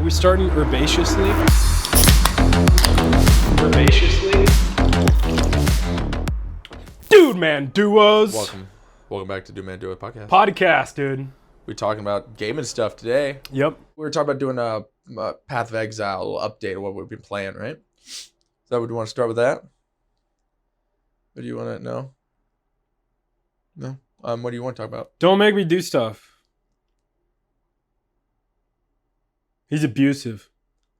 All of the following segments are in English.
we starting herbaceously? Herbaceously? Dude, man, duos. Welcome back to Do Man Do It podcast. Podcast, dude. We're talking about gaming stuff today. Yep. We were talking about doing a Path of Exile update of what we've been playing, right? So would you want to start with that? Or do you want to know? No? What do you want to talk about? Don't make me do stuff. He's abusive.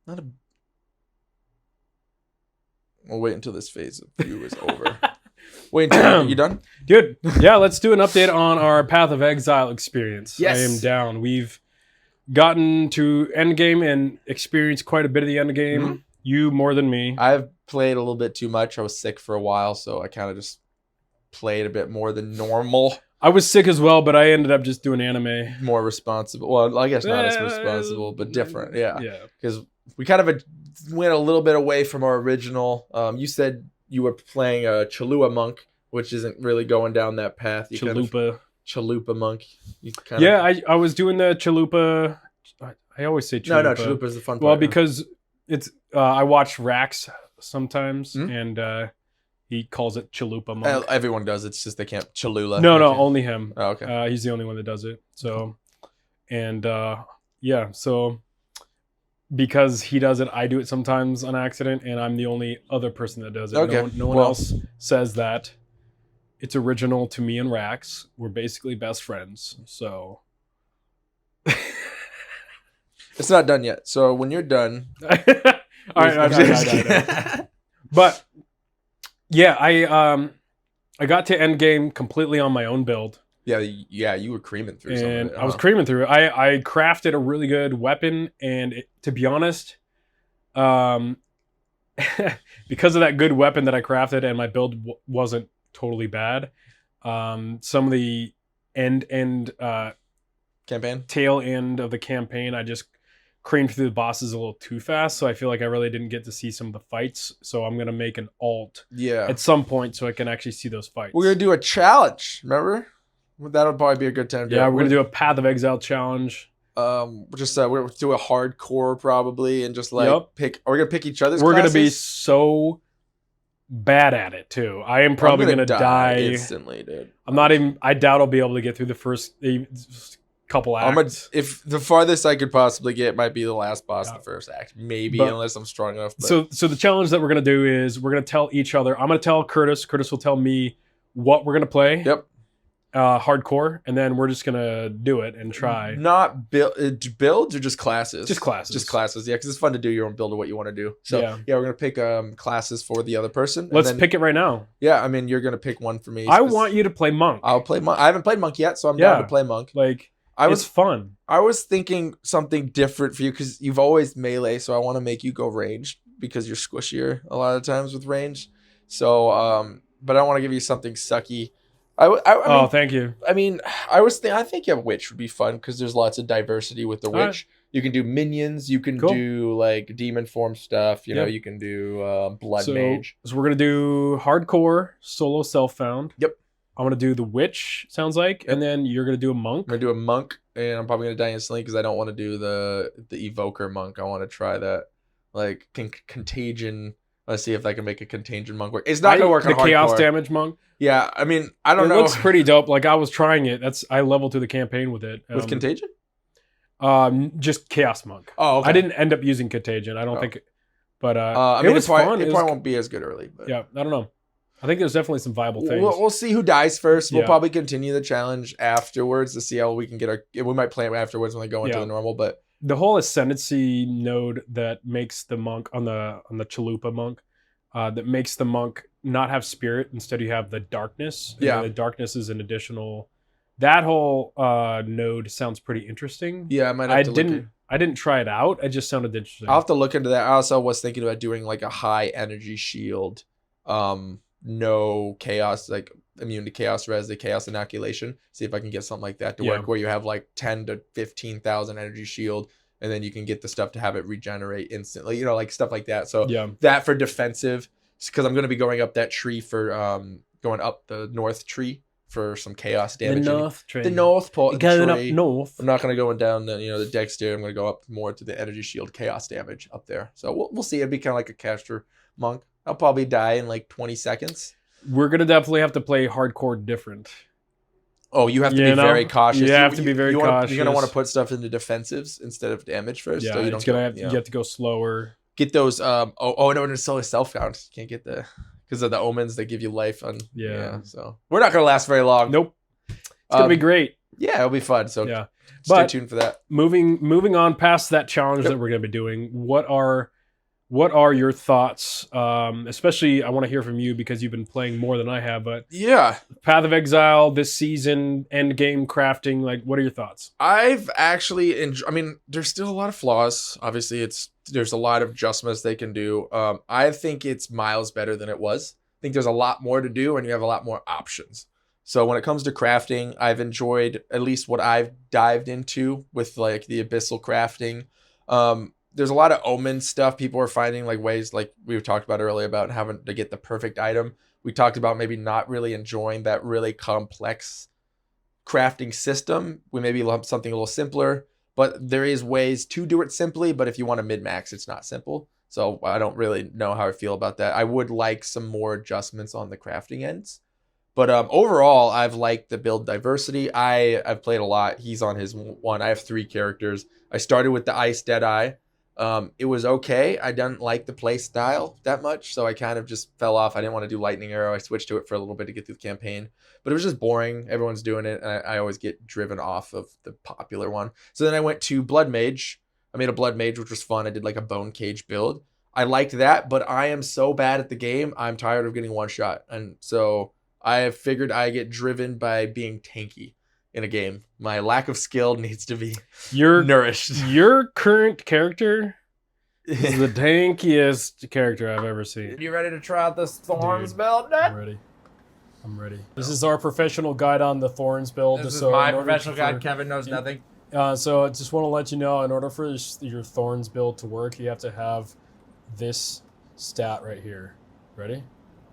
We'll wait until this phase of view is over. Wait until you done? Good. Yeah, let's do an update on our Path of Exile experience. Yes. I am down. We've gotten to endgame and experienced quite a bit of the endgame. Mm-hmm. You more than me. I've played a little bit too much. I was sick for a while, so I kind of just played a bit more than normal. I was sick as well, but I ended up just doing anime. More responsible. Well, I guess not as responsible, but different. Yeah. Yeah. Because we kind of went a little bit away from our original. You said you were playing a Chalua monk, which isn't really going down that path. You Chalupa. Chalupa monk. I was doing the Chalupa. I always say Chalupa. No, Chalupa is the fun part. Well, because it's I watch Rax sometimes, and he calls it Chalupa monk. Everyone does. It's just they can't Chalula. No, only him. Oh, okay. He's the only one that does it. So, and so because he does it, I do it sometimes on accident, and I'm the only other person that does it. Okay. No one else says that. It's original to me and Rax. We're basically best friends. So it's not done yet. So when you're done, all right. But yeah, I got to end game completely on my own build. Yeah, you were creaming through something. And I was creaming through it. I crafted a really good weapon, and to be honest, because of that good weapon that I crafted, and my build wasn't totally bad. Some of the campaign tail end of the campaign, I just creamed through the bosses a little too fast, so I feel like I really didn't get to see some of the fights. So I'm gonna make an alt at some point so I can actually see those fights. We're gonna do a challenge, remember? That'll probably be a good time to we're gonna do a Path of Exile challenge. We're gonna do a hardcore probably, and just pick. We're gonna pick each other's. We're classes. Gonna be so bad at it too. I am probably gonna die instantly, dude. I doubt I'll be able to get through the first couple acts. If the farthest I could possibly get might be the last boss in the first act, maybe, unless I'm strong enough. But. So the challenge that we're gonna do is we're gonna tell each other. I'm gonna tell Curtis. Curtis will tell me what we're gonna play. Yep. Hardcore, and then we're just gonna do it and try. Not builds or just classes. Just classes. Yeah, because it's fun to do your own build of what you want to do. So yeah, we're gonna pick classes for the other person. Let's pick it right now. Yeah, I mean, you're gonna pick one for me. I want you to play monk. I'll play monk. I haven't played monk yet, so I'm down to play monk. It's fun. I was thinking something different for you because you've always melee, so I want to make you go ranged because you're squishier a lot of times with range. So, but I want to give you something sucky. I mean, thank you. I mean, I think a witch would be fun because there's lots of diversity with the witch. You can do minions. You can do like demon form stuff. You know, you can do blood mage. So we're gonna do hardcore solo self-found. Yep. I'm gonna do the witch. Sounds like, and then you're gonna do a monk. I'm gonna do a monk, and I'm probably gonna die instantly because I don't want to do the evoker monk. I want to try that like contagion. Let's see if I can make a contagion monk work. It's not gonna work on hardcore. The chaos damage monk. Yeah, I mean, I don't know. It looks pretty dope. Like I was trying it. I leveled through the campaign with it. With contagion? Just chaos monk. Oh, okay. I didn't end up using contagion. I don't think. But I mean, it was fun. It probably won't be as good early. But. Yeah, I don't know. I think there's definitely some viable things. We'll see who dies first. We'll probably continue the challenge afterwards to see how we can get we might play it afterwards when they go into the normal, but the whole ascendancy node that makes the monk on the Chalupa monk, that makes the monk not have spirit. Instead, you have the darkness. Yeah, the darkness is an additional. That whole node sounds pretty interesting. Yeah, I might have to I didn't try it out. It just sounded interesting. I'll have to look into that. I also was thinking about doing like a high energy shield. No chaos, like immune to chaos res, the chaos inoculation. See if I can get something like that to work, where you have like 10 to 15,000 energy shield, and then you can get the stuff to have it regenerate instantly. You know, like stuff like that. So that for defensive, because I'm going to be going up that tree for going up the north tree for some chaos damage. The North Tree. The North Pole. Going up north. I'm not going to go down the the Dexter. I'm going to go up more to the energy shield chaos damage up there. So we'll see. It'd be kind of like a caster monk. I'll probably die in like 20 seconds. We're going to definitely have to play hardcore different. Oh, you have to be very cautious. You have to be very cautious. You're going to want to put stuff into defensives instead of damage first. Yeah, so you have to go slower. Get those. No, it's still a self count. You can't get the because of the omens that give you life on. Yeah. So we're not going to last very long. Nope. It's going to be great. Yeah, it'll be fun. So yeah, stay tuned for that. Moving on past that challenge that we're going to be doing. What are your thoughts? Especially, I want to hear from you because you've been playing more than I have. But yeah, Path of Exile this season, end game crafting. Like, what are your thoughts? I've actually I mean, there's still a lot of flaws. Obviously, there's a lot of adjustments they can do. I think it's miles better than it was. I think there's a lot more to do, and you have a lot more options. So when it comes to crafting, I've enjoyed at least what I've dived into with like the abyssal crafting. There's a lot of omen stuff. People are finding like ways like we talked about earlier about having to get the perfect item. We talked about maybe not really enjoying that really complex crafting system. We maybe love something a little simpler, but there is ways to do it simply. But if you want to mid-max, it's not simple. So I don't really know how I feel about that. I would like some more adjustments on the crafting ends. But overall, I've liked the build diversity. I've played a lot. He's on his one. I have 3 characters. I started with the Ice Deadeye. It was okay. I didn't like the play style that much, so I kind of just fell off. I didn't want to do Lightning Arrow. I switched to it for a little bit to get through the campaign, but it was just boring. Everyone's doing it, and I always get driven off of the popular one. So then I went to Blood Mage. I made a Blood Mage, which was fun. I did like a Bone Cage build. I liked that, but I am so bad at the game. I'm tired of getting one shot, and so I have figured I get driven by being tanky in a game. My lack of skill needs to be nourished. Your current character is the tankiest character I've ever seen. You ready to try out this Thorns build, Ned? I'm ready. This is our professional guide on the Thorns build. This is my professional guide. Kevin knows nothing. So I just want to let you know, in order for your Thorns build to work, you have to have this stat right here. Ready?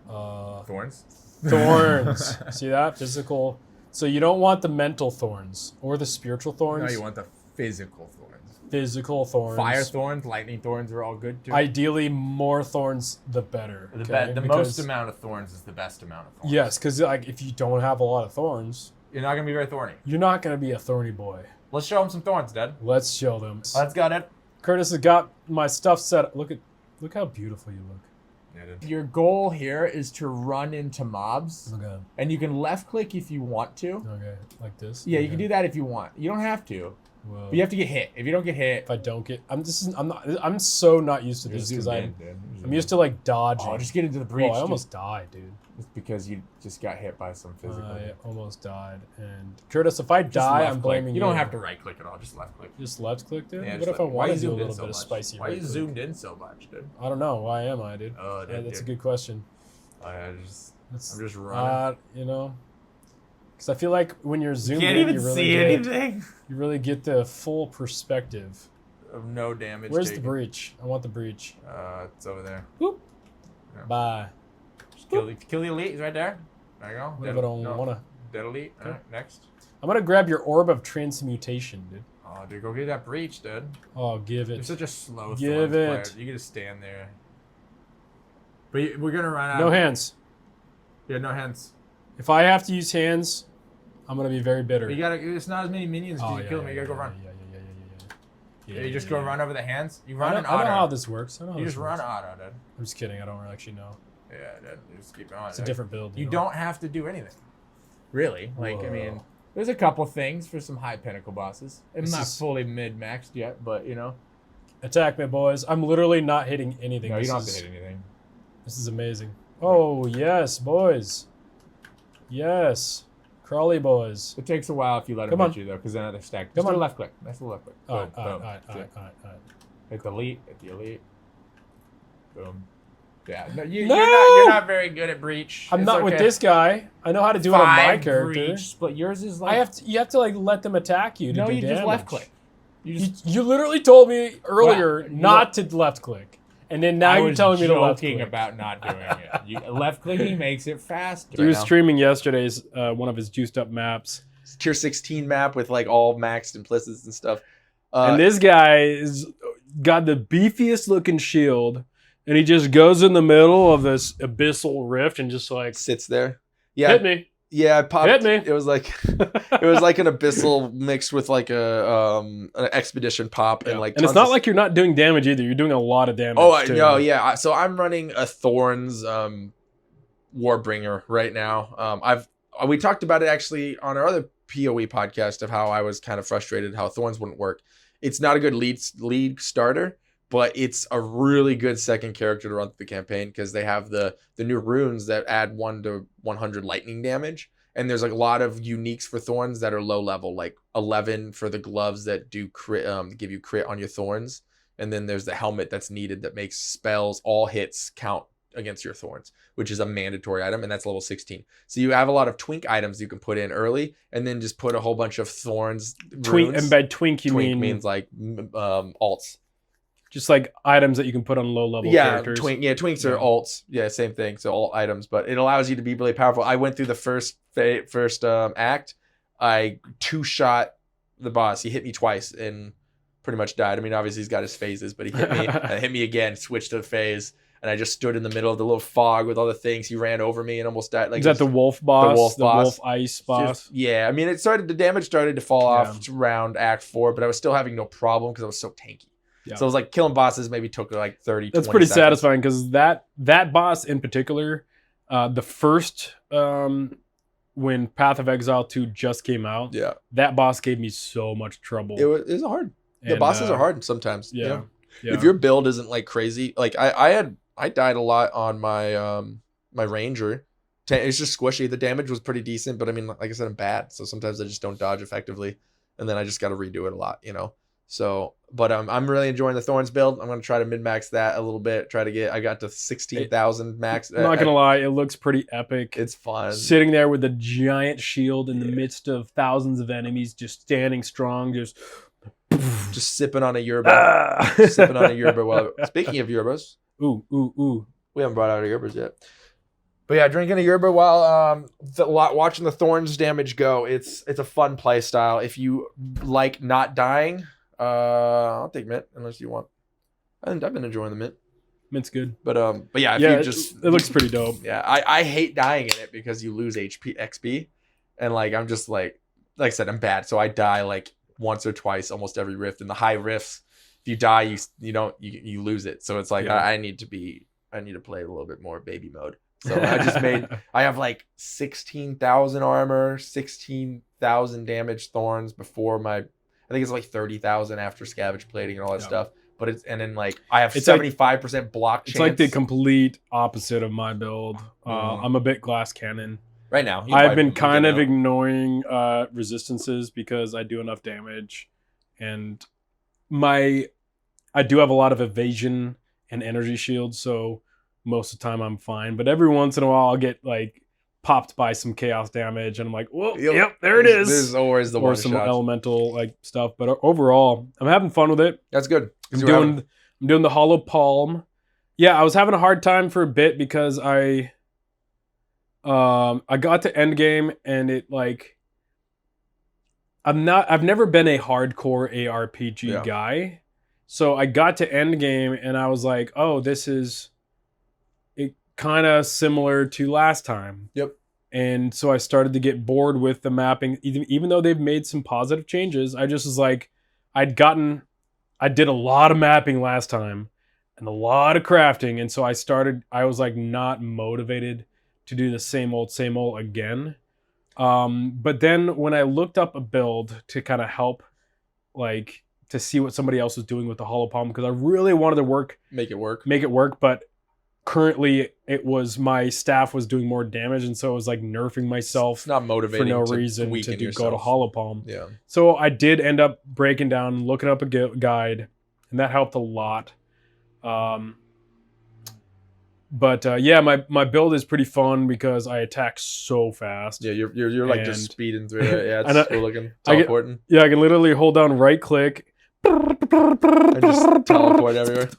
Thorns? Thorns. See that? Physical. So you don't want the mental thorns or the spiritual thorns. No, you want the physical thorns. Physical thorns. Fire thorns, lightning thorns are all good too. Ideally, more thorns, the better. The most amount of thorns is the best amount of thorns. Yes, because like if you don't have a lot of thorns, you're not going to be very thorny. You're not going to be a thorny boy. Let's show them some thorns, Dad. Let's show them. Let's go, Dad. Curtis has got my stuff set. Look how beautiful you look. Your goal here is to run into mobs. Okay. And you can left click if you want to. Okay, like this. Yeah, okay. You can do that if you want. You don't have to. Whoa. But you have to get hit. If you don't get hit, if I don't get, I'm so not used to this because I'm used to like dodging. Oh, just get into the breach. Oh, I almost died, dude. It's because you just got hit by some physical. I almost died. And Curtis, if I die, I'm blaming you. You don't have to right click at all. Just left click. Just left click, dude. Yeah, what if I want to do a little bit of spicy? Why are you zoomed in so much, dude? I don't know. Why am I, dude? Oh, dude, that's a good question. I'm just running. You know, because I feel like when you're zoomed in, you really see anything. You really get the full perspective of no damage. Where's the breach? I want the breach. It's over there. Whoop. Yeah. Bye. Just kill the elite. He's right there. There you go. What if I don't wanna? Dead elite. Okay. All right, next. I'm gonna grab your orb of transmutation, dude. Oh, dude, go get that breach, dude. Oh, give it. You're such a slow. Give it. Player. You can just stand there. But we're gonna run out. No hands. Yeah, no hands. If I have to use hands, I'm gonna be very bitter. You gotta. It's not as many minions as you kill them. You gotta go run. Yeah, you just go run over the hands. You run an auto. I know how this works. You just run auto, dude. I'm just kidding. I don't actually know. Yeah, dude. You just keep going. It's a different build. You don't have to do anything. Really? Like, I mean, there's a couple things for some high pinnacle bosses. I'm not fully mid-maxed yet, but you know. Attack me, boys. I'm literally not hitting anything. No, you don't have to hit anything. This is amazing. Oh, yes, boys. Yes. Crawley boys. It takes a while if you let them hit you, though, because then they're stacked. Just do a left click. That's the left click. All right. Hit the elite. Hit the elite. Boom. Yeah. No, you're not very good at breach. I'm not with this guy. I know how to do it on my character. Breach, but yours is like... You have to like let them attack you to do damage. Just left click. You literally told me earlier not to left click. And then now you're telling me to left click. About not doing it. Left clicking makes it faster. He was streaming yesterday's one of his juiced up maps. It's tier 16 map with like all maxed implicits and stuff. And this guy is got the beefiest looking shield, and he just goes in the middle of this abyssal rift and just like sits there. Yeah, hit me. Yeah, I popped. Hit me. It was like an abyssal mixed with like an expedition pop and like. And it's not like you're not doing damage either. You're doing a lot of damage. Oh no, yeah. So I'm running a Thorns Warbringer right now. We talked about it actually on our other POE podcast of how I was kind of frustrated how Thorns wouldn't work. It's not a good league starter, but it's a really good second character to run through the campaign because they have the new runes that add 1 to 100 lightning damage. And there's like a lot of uniques for Thorns that are low level, like 11 for the gloves that do crit, give you crit on your Thorns. And then there's the helmet that's needed that makes spells, all hits count against your Thorns, which is a mandatory item, and that's level 16. So you have a lot of twink items you can put in early, and then just put a whole bunch of Thorns runes. And by twink you means like alts. Just like items that you can put on low level characters. Twinks are alts. Yeah, same thing. So alt items, but it allows you to be really powerful. I went through the first act. I 2-shot the boss. He hit me twice and pretty much died. I mean, obviously he's got his phases, but he hit me. Hit me again. Switched to phase, and I just stood in the middle of the little fog with all the things. He ran over me and almost died. Like, is that the wolf boss? The wolf ice boss. Yeah, I mean, the damage started to fall off around Act 4, but I was still having no problem because I was so tanky. Yeah. So it was like killing bosses maybe took like 30, That's pretty seconds. Satisfying because that boss in particular, the first when Path of Exile 2 just came out, that boss gave me so much trouble. It was hard. The bosses are hard sometimes. Yeah. You know? If your build isn't like crazy, like I died a lot on my my Ranger. It's just squishy. The damage was pretty decent, but I mean, like I said, I'm bad. So sometimes I just don't dodge effectively, and then I just got to redo it a lot, you know. So, but I'm really enjoying the Thorns build. I'm gonna try to min-max that a little bit. I got to 16,000 max. I'm not gonna lie, it looks pretty epic. It's fun. Sitting there with a giant shield in the midst of thousands of enemies, just standing strong, just sipping on a yerba. Sipping on a yerba. Well, speaking of yerbas, ooh, we haven't brought out our yerbas yet. But yeah, drinking a yerba while watching the Thorns damage go. It's a fun play style. If you like not dying. I'll take mint unless you want. I've been enjoying the mint. Mint's good, but yeah, it looks pretty dope. Yeah, I hate dying in it because you lose XP, and like I'm just like I said, I'm bad, so I die like once or twice almost every rift. And the high rifts, if you die, you lose it. So it's like I need to play a little bit more baby mode. So I have like 16,000 armor, 16,000 damage Thorns before my. I think it's like 30,000 after scavenge plating and all that stuff. But then I have 75% block chance. It's like the complete opposite of my build. I'm a bit glass cannon. Right now. I've been kind of ignoring resistances because I do enough damage. And I do have a lot of evasion and energy shields, so most of the time I'm fine. But every once in a while I'll get like popped by some chaos damage, and I'm like, "Whoa, yep, there it is." This is always the one. Or some elemental like stuff, but overall, I'm having fun with it. That's good. I'm doing the hollow palm. Yeah, I was having a hard time for a bit because I got to end game and it like I've never been a hardcore ARPG guy, so I got to end game and I was like, "Oh, this is." Kind of similar to last time. Yep. And so I started to get bored with the mapping, even though they've made some positive changes. I just was like, I did a lot of mapping last time and a lot of crafting. And so I was like not motivated to do the same old again. But then when I looked up a build to kind of help, like to see what somebody else was doing with the hollow palm, because I really wanted to make it work, but currently it was my staff was doing more damage, and so I was like nerfing myself. It's not motivating for no reason to go to hollow palm. Yeah. So I did end up breaking down, looking up a guide, and that helped a lot. Yeah, my build is pretty fun because I attack so fast. Yeah, you're like just speeding through it. Yeah, it's cool looking. Teleporting. I can literally hold down right click, and just teleport everywhere.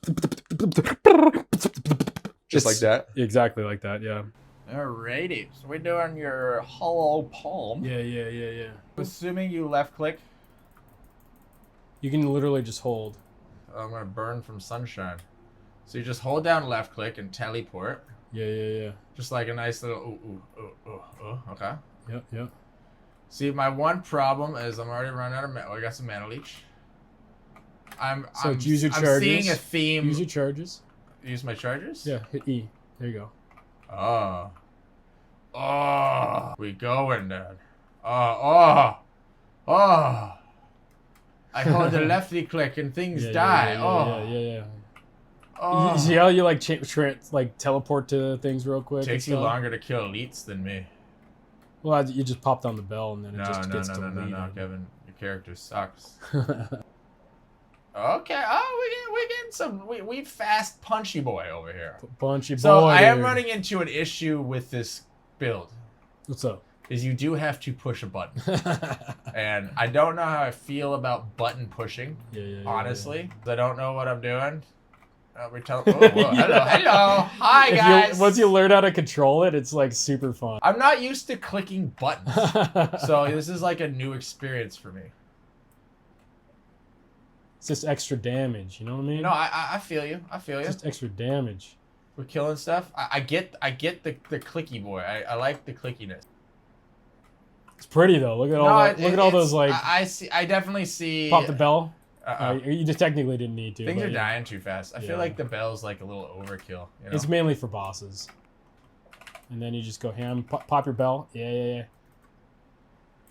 Just like that. Exactly like that, yeah. Alrighty, so we're doing your hollow palm. Yeah. Assuming you left click. You can literally just hold. I'm gonna burn from sunshine. So you just hold down left click and teleport. Yeah. Just like a nice little okay. Yep. See, my one problem is I'm already running out of mana. I got some mana leech. Use your charges. I'm seeing a theme. Use your charges. Use my charges? Yeah, hit E. There you go. Oh. We going, Dad. Oh. I hold the lefty click and things die. Yeah. You see how you like teleport to things real quick? Takes you longer to kill elites than me. Well, you just pop down the bell and then it just gets No, deleted. Kevin. Your character sucks. Okay. Oh, we're getting some. We fast punchy boy over here. Punchy boy. So I am running into an issue with this build. What's up? Is you do have to push a button, and I don't know how I feel about button pushing. Honestly, I don't know what I'm doing. Hello, hi guys. Once you learn how to control it, it's like super fun. I'm not used to clicking buttons, so this is like a new experience for me. It's just extra damage, you know what I mean? No, I feel you. I feel you. Just extra damage. We're killing stuff. I get the clicky boy. I like the clickiness. It's pretty though. Look at all those like. I definitely see. Pop the bell. You just technically didn't need to. Things are dying too fast. I feel like the bell's like a little overkill. You know? It's mainly for bosses. And then you just go ham. Pop your bell. Yeah.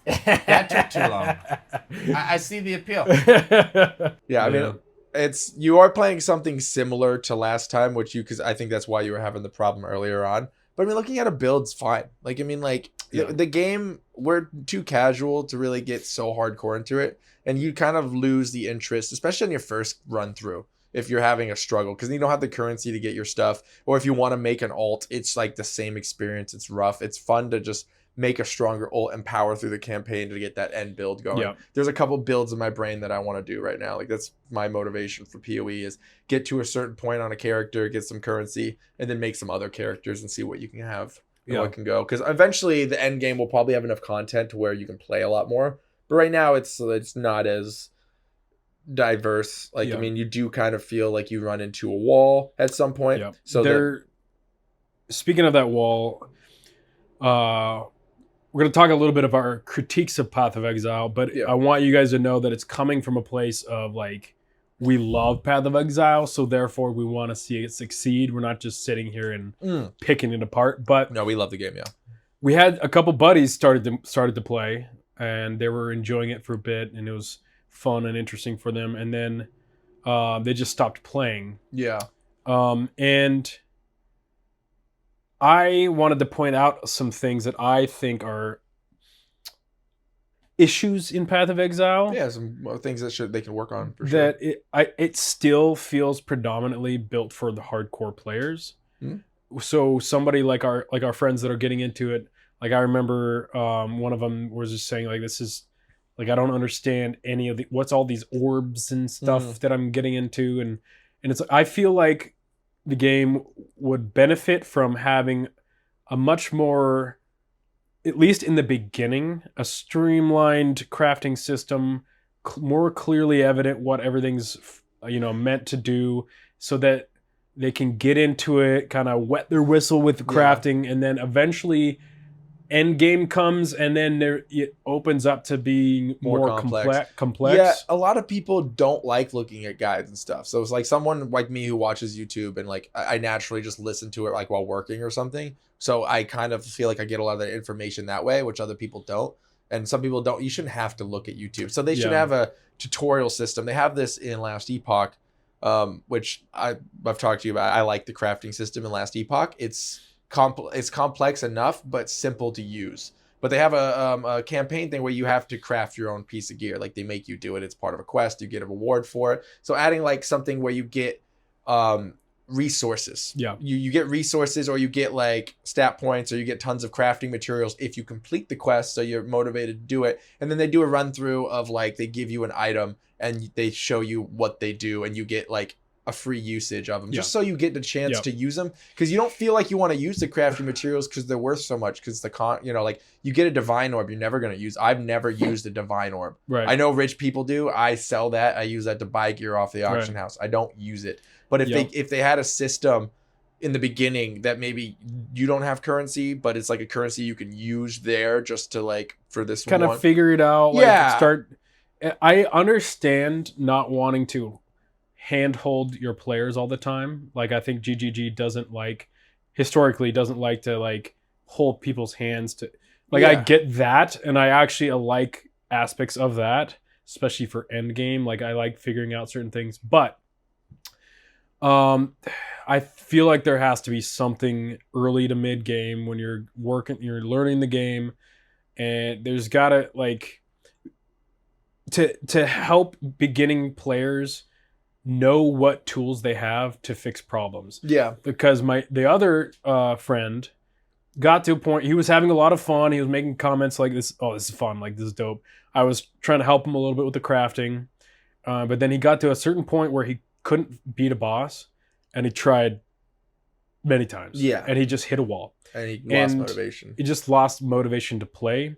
That took too long. I see the appeal. Yeah, I mean, you are playing something similar to last time, because I think that's why you were having the problem earlier on. But I mean, looking at a build's fine. The game, we're too casual to really get so hardcore into it, and you kind of lose the interest, especially on your first run through, if you're having a struggle, because you don't have the currency to get your stuff, or if you want to make an ult, it's like the same experience. It's rough. It's fun to just make a stronger ult and power through the campaign to get that end build going. Yeah. There's a couple builds in my brain that I want to do right now. Like, that's my motivation for PoE, is get to a certain point on a character, get some currency, and then make some other characters and see what you can have and what can go. Because eventually the end game will probably have enough content to where you can play a lot more. But right now it's not as diverse. I mean, you do kind of feel like you run into a wall at some point. Yeah. So speaking of that wall, we're going to talk a little bit of our critiques of Path of Exile, but I want you guys to know that it's coming from a place of like, we love Path of Exile, so therefore we want to see it succeed. We're not just sitting here and picking it apart. But no, we love the game. Yeah, we had a couple buddies started to play, and they were enjoying it for a bit, and it was fun and interesting for them. And then they just stopped playing. Yeah, and I wanted to point out some things that I think are issues in Path of Exile. Yeah, some things that they can work on for sure. That it still feels predominantly built for the hardcore players. Mm-hmm. So somebody like our friends that are getting into it, like I remember one of them was just saying like, this is like, I don't understand any of what's all these orbs and stuff that I'm getting into, and it's like, I feel like the game would benefit from having a much more, at least in the beginning, a streamlined crafting system, more clearly evident what everything's meant to do, so that they can get into it, kind of wet their whistle with the crafting, and then eventually end game comes, and then it opens up to being more complex. Yeah, a lot of people don't like looking at guides and stuff. So it's like someone like me who watches YouTube, and like I naturally just listen to it like while working or something. So I kind of feel like I get a lot of that information that way, which other people don't. And some people don't. You shouldn't have to look at YouTube. So they should have a tutorial system. They have this in Last Epoch, which I've talked to you about. I like the crafting system in Last Epoch. It's complex enough, but simple to use. But they have a campaign thing where you have to craft your own piece of gear. Like, they make you do it. It's part of a quest. You get a reward for it. So adding like something where you get resources. Yeah. You get resources, or you get like stat points, or you get tons of crafting materials if you complete the quest, so you're motivated to do it. And then they do a run through of like, they give you an item and they show you what they do, and you get like a free usage of them, just so you get the chance to use them, because you don't feel like you want to use the crafting materials because they're worth so much, because like you get a divine orb you're never going to use. I've never used a divine orb. Right. I know rich people do. I sell that. I use that to buy gear off the auction house. I don't use it. But if they had a system in the beginning that maybe you don't have currency, but it's like a currency you can use there just to like for this kind of figure it out. Like, yeah. Start. I understand not wanting to handhold your players all the time. Like, I think GGG historically doesn't like to like hold people's hands to, like, I get that, and I actually like aspects of that, especially for end game. Like, I like figuring out certain things, but I feel like there has to be something early to mid game when you're learning the game, and there's gotta like to help beginning players know what tools they have to fix problems. Yeah. Because the other friend got to a point, he was having a lot of fun. He was making comments like this, oh, this is fun, like this is dope. I was trying to help him a little bit with the crafting. But then he got to a certain point where he couldn't beat a boss, and he tried many times. Yeah. And he just hit a wall. And he lost motivation. He just lost motivation to play.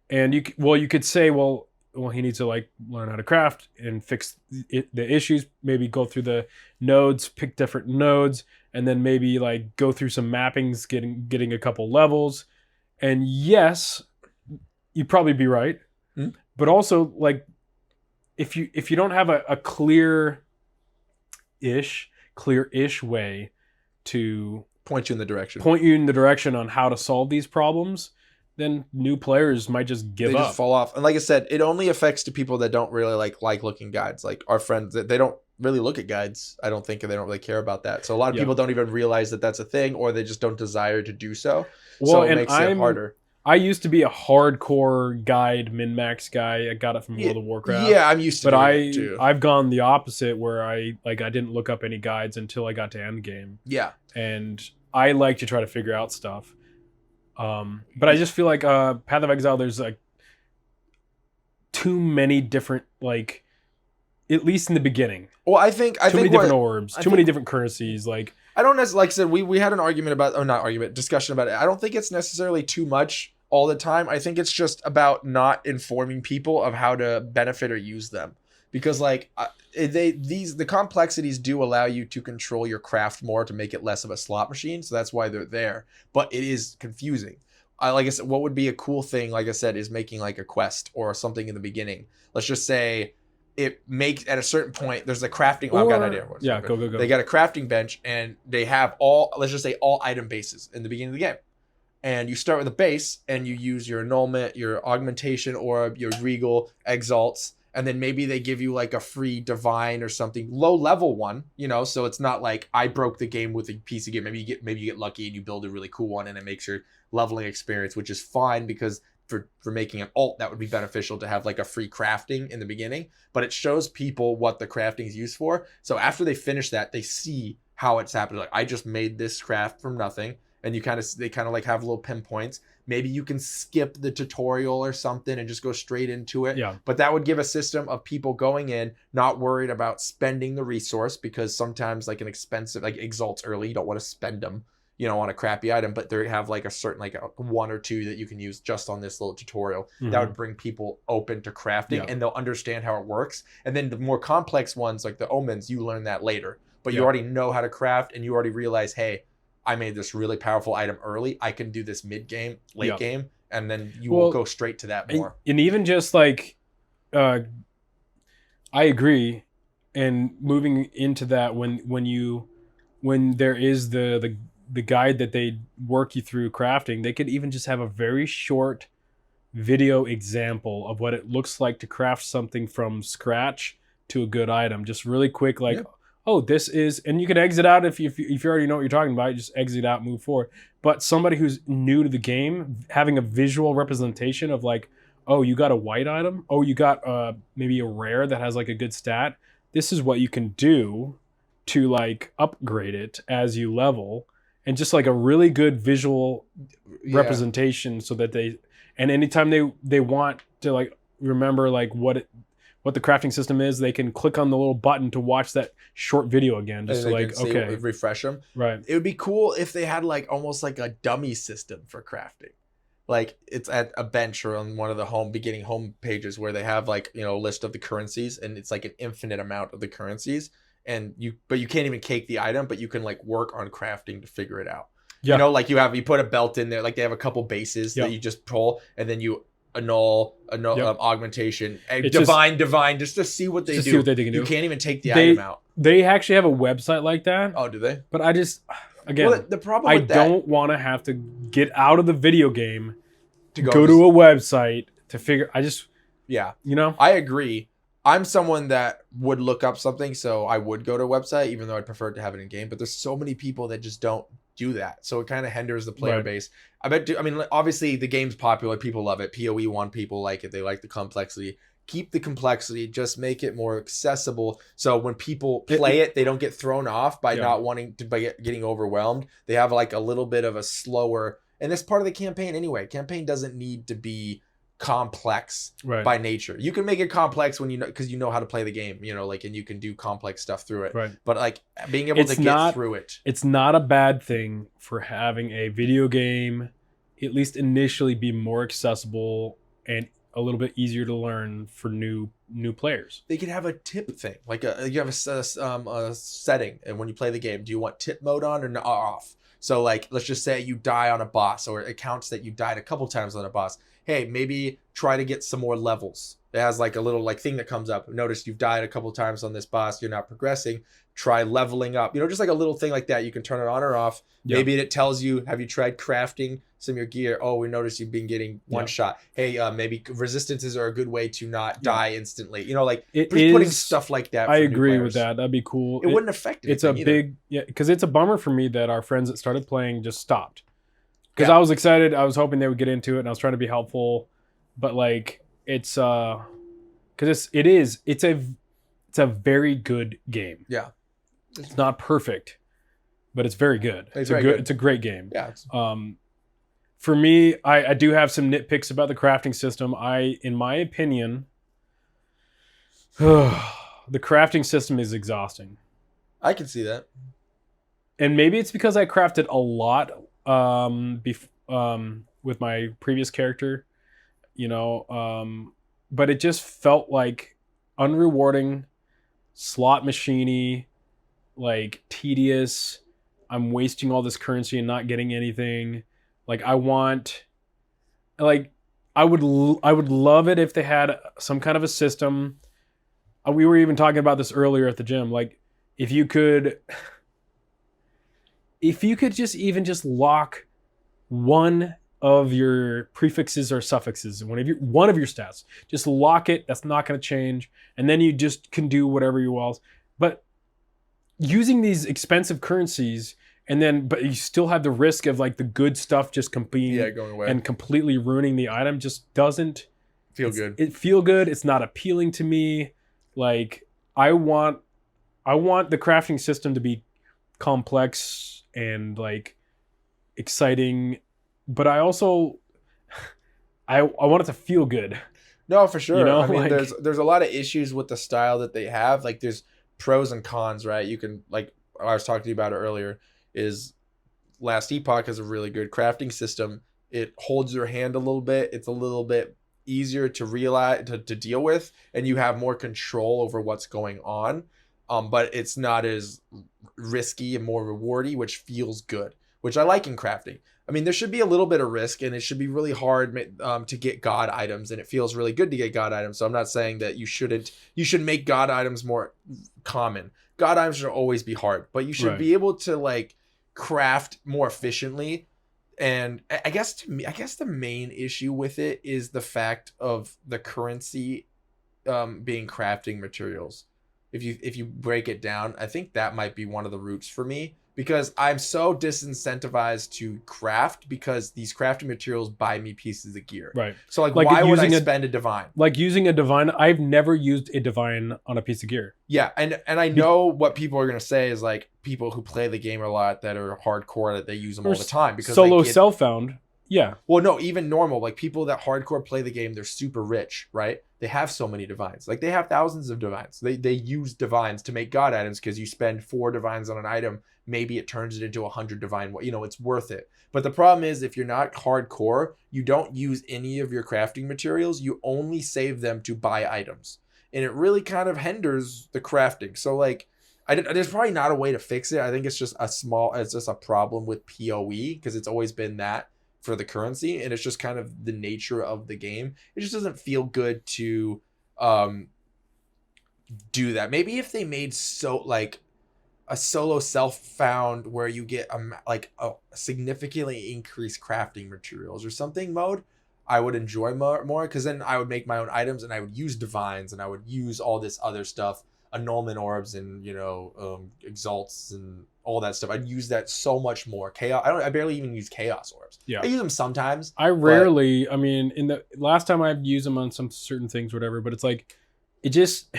And you could say, well, he needs to like learn how to craft and fix the issues, maybe go through the nodes, pick different nodes, and then maybe like go through some mappings, getting a couple levels. And yes, you'd probably be right. Mm-hmm. But also, like, if you don't have a clear-ish way to point you in the direction on how to solve these problems, then new players might just give up. They just fall off. And like I said, it only affects the people that don't really like looking guides. Like our friends, they don't really look at guides. I don't think they don't really care about that. So a lot of people don't even realize that that's a thing, or they just don't desire to do so. So it makes it harder. I used to be a hardcore guide min-max guy. I got it from World of Warcraft. Yeah, I'm used to it too. I've gone the opposite, where I didn't look up any guides until I got to endgame. Yeah. And I like to try to figure out stuff. But I just feel like Path of Exile, there's like too many different, like, at least in the beginning. Well, I think too many different orbs, too many different currencies. Like, I don't necessarily, like I said, we had an argument about, or not argument, discussion about it. I don't think it's necessarily too much all the time. I think it's just about not informing people of how to benefit or use them, because like the complexities do allow you to control your craft more to make it less of a slot machine. So that's why they're there, but it is confusing. Like I said, what would be a cool thing, like I said, is making like a quest or something in the beginning. Let's just say it makes at a certain point, there's a crafting. I've got an idea. Yeah, go. They got a crafting bench, and they have let's just say all item bases in the beginning of the game. And you start with a base, and you use your annulment, your augmentation orb, your regal, exalts, and then maybe they give you like a free divine or something, low level one, so it's not like I broke the game with a piece of gear. Maybe you get lucky and you build a really cool one, and it makes your leveling experience, which is fine, because for making an alt, that would be beneficial to have like a free crafting in the beginning, but it shows people what the crafting is used for. So after they finish that, they see how it's happened. Like, I just made this craft from nothing. And they kind of like have little pinpoints. Maybe you can skip the tutorial or something and just go straight into it. Yeah. But that would give a system of people going in, not worried about spending the resource, because sometimes like an expensive, like exalts early, you don't want to spend them, on a crappy item, but they have like a certain, like a one or two that you can use just on this little tutorial. Mm-hmm. That would bring people open to crafting, and they'll understand how it works. And then the more complex ones, like the omens, you learn that later, but you already know how to craft, and you already realize, hey, I made this really powerful item early. I can do this mid game, late game, and then you will go straight to that more. And even just like, I agree. And moving into that, when there is the guide that they work you through crafting, they could even just have a very short video example of what it looks like to craft something from scratch to a good item. Just really quick, like. Yep. Oh, this is, and you can exit out if you already know what you're talking about. Just exit out, move forward. But somebody who's new to the game, having a visual representation of like, oh, you got a white item. Oh, you got maybe a rare that has like a good stat. This is what you can do to like upgrade it as you level, and just like a really good visual representation, so that and anytime they want to like remember like what the crafting system is, they can click on the little button to watch that short video again, just to like, okay, refresh them. Right. It would be cool if they had like almost like a dummy system for crafting. Like it's at a bench or on one of the beginning home pages where they have like, a list of the currencies, and it's like an infinite amount of the currencies, and you can't even cake the item, but you can like work on crafting to figure it out. Yeah. Like you put a belt in there, like they have a couple bases that you just pull, and then you annul augmentation, divine, just to see what they do. See what they can do. You can't even take the item out. They actually have a website like that. Oh, do they? But I just, again, the problem with don't want to have to get out of the video game to go to a website to figure. I agree. I'm someone that would look up something, so I would go to a website, even though I'd prefer to have it in game. But there's so many people that just don't do that, so it kind of hinders the player base. Obviously the game's popular, people love it. POE 1 people like it, they like the complexity. Keep the complexity, just make it more accessible, so when people play it, they don't get thrown off by not wanting to, by getting overwhelmed. They have like a little bit of a slower, and that's part of the campaign anyway. Campaign doesn't need to be complex by nature. You can make it complex when because you know how to play the game, and you can do complex stuff through it. Right. But like being able to get through it. It's not a bad thing for having a video game, at least initially, be more accessible and a little bit easier to learn for new players. They could have a tip thing, like you have a setting, and when you play the game, do you want tip mode on or off? So like, let's just say you die on a boss, or it counts that you died a couple times on a boss. Hey, maybe try to get some more levels. It has like a little like thing that comes up. Notice you've died a couple times on this boss. You're not progressing. Try leveling up. Just like a little thing like that. You can turn it on or off. Yeah. Maybe it tells you, have you tried crafting some of your gear? Oh, we noticed you've been getting one shot. Hey, maybe resistances are a good way to not die instantly. Putting stuff like that. I agree with that. That'd be cool. It wouldn't affect it. It's a big, because it's a bummer for me that our friends that started playing just stopped. Because I was excited, I was hoping they would get into it, and I was trying to be helpful, but like it's because it's a very good game. Yeah, it's not perfect, but it's very good. It's a great game. Yeah. For me, I do have some nitpicks about the crafting system. In my opinion, the crafting system is exhausting. I can see that, and maybe it's because I crafted a lot. With my previous character, but it just felt like unrewarding, slot machiney, like tedious. I'm wasting all this currency and not getting anything. Like I would love it if they had some kind of a system. We were even talking about this earlier at the gym. Like if you could just lock one of your prefixes or suffixes, one of your stats, just lock it. That's not going to change, and then you just can do whatever you want. But using these expensive currencies, but you still have the risk of like the good stuff just going away and completely ruining the item. Just doesn't feel good. It's not appealing to me. Like I want the crafting system to be complex and like exciting, but I also I want it to feel good. No, for sure. I mean, there's a lot of issues with the style that they have. Like there's pros and cons, right? You can, like I was talking to you about it earlier, is Last Epoch has a really good crafting system. It holds your hand a little bit. It's a little bit easier to realize, to deal with, and you have more control over what's going on. But it's not as risky and more rewardy, which feels good, which I like in crafting. I mean, there should be a little bit of risk, and it should be really hard to get god items, and it feels really good to get god items. So I'm not saying that you should make god items more common. God items should always be hard, but you should be able to like craft more efficiently. And I guess the main issue with it is the fact of the currency being crafting materials. If you break it down, I think that might be one of the roots for me. because I'm so disincentivized to craft because these crafting materials buy me pieces of gear. Right. So like Like why would I using a- spend a divine? Like using a divine, I've never used a divine on a piece of gear. Yeah, and I know what people are gonna say is like people who play the game a lot that are hardcore that they use them all the time because solo they get, self-found. Yeah. well, no, even normal, like people that hardcore play the game, they're super rich, right? They have so many divines. Like they have thousands of divines. They use divines to make god items because you spend 4 divines on an item, maybe it turns it into 100 divine. You know, it's worth it. But the problem is if you're not hardcore, you don't use any of your crafting materials. You only save them to buy items. And it really kind of hinders the crafting. So like, there's probably not a way to fix it. I think it's just a problem with POE because it's always been that for the currency, and it's just kind of the nature of the game. It just doesn't feel good to do that. Maybe if they made like a solo self-found where you get a significantly increased crafting materials or something mode, I would enjoy more because then I would make my own items and I would use divines and I would use all this other stuff, annulment orbs and exalts and all that stuff. I'd use that so much more. Chaos. I barely even use chaos orbs. Yeah. I use them sometimes. I rarely, I mean, in the last time I've used them on some certain things, whatever, but it's like, it just,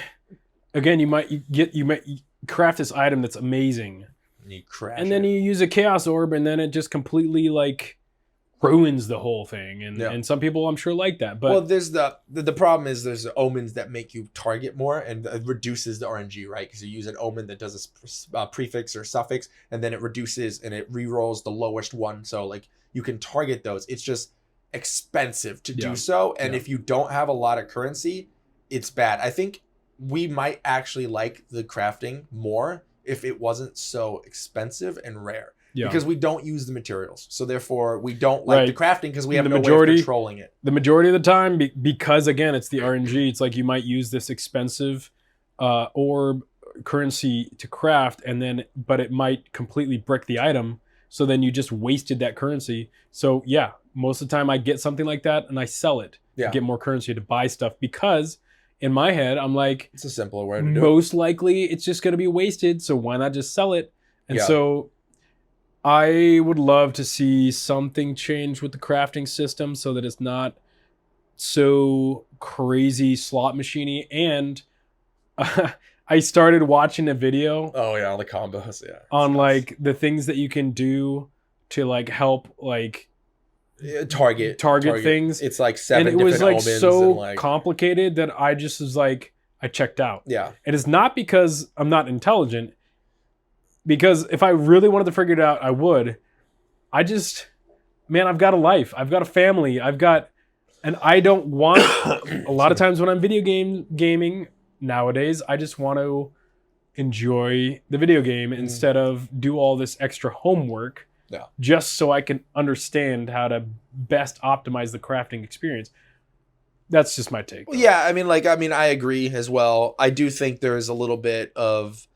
again, you might craft this item that's amazing. And then you use a chaos orb and then it just completely like ruins the whole thing. And some people I'm sure like that. But well, there's the problem is there's omens that make you target more and it reduces the RNG, right? Because you use an omen that does a prefix or suffix and then it reduces and it rerolls the lowest one. So like you can target those. It's just expensive to do so. And if you don't have a lot of currency, it's bad. I think we might actually like the crafting more if it wasn't so expensive and rare. Yeah. Because we don't use the materials. So therefore we don't like the crafting because we have no way of controlling it. The majority of the time, because again, it's the RNG, it's like you might use this expensive orb currency to craft but it might completely brick the item. So then you just wasted that currency. So yeah, most of the time I get something like that and I sell it to get more currency to buy stuff because in my head, I'm like, it's a simpler way to do it. Most likely it's just going to be wasted. So why not just sell it? And so I would love to see something change with the crafting system so that it's not so crazy slot machiney. And I started watching a video. Oh yeah, all the combos. Yeah. On like the things that you can do to like help like target things. It's like 7 different omens. And it was like so and complicated that I just was like, I checked out. Yeah. And it's not because I'm not intelligent. Because if I really wanted to figure it out, I would. I've got a life. I've got a family. And I don't want, a lot of times when I'm gaming nowadays, I just want to enjoy the video game instead of do all this extra homework just so I can understand how to best optimize the crafting experience. That's just my take. Well, yeah, I agree as well. I do think there's a little bit of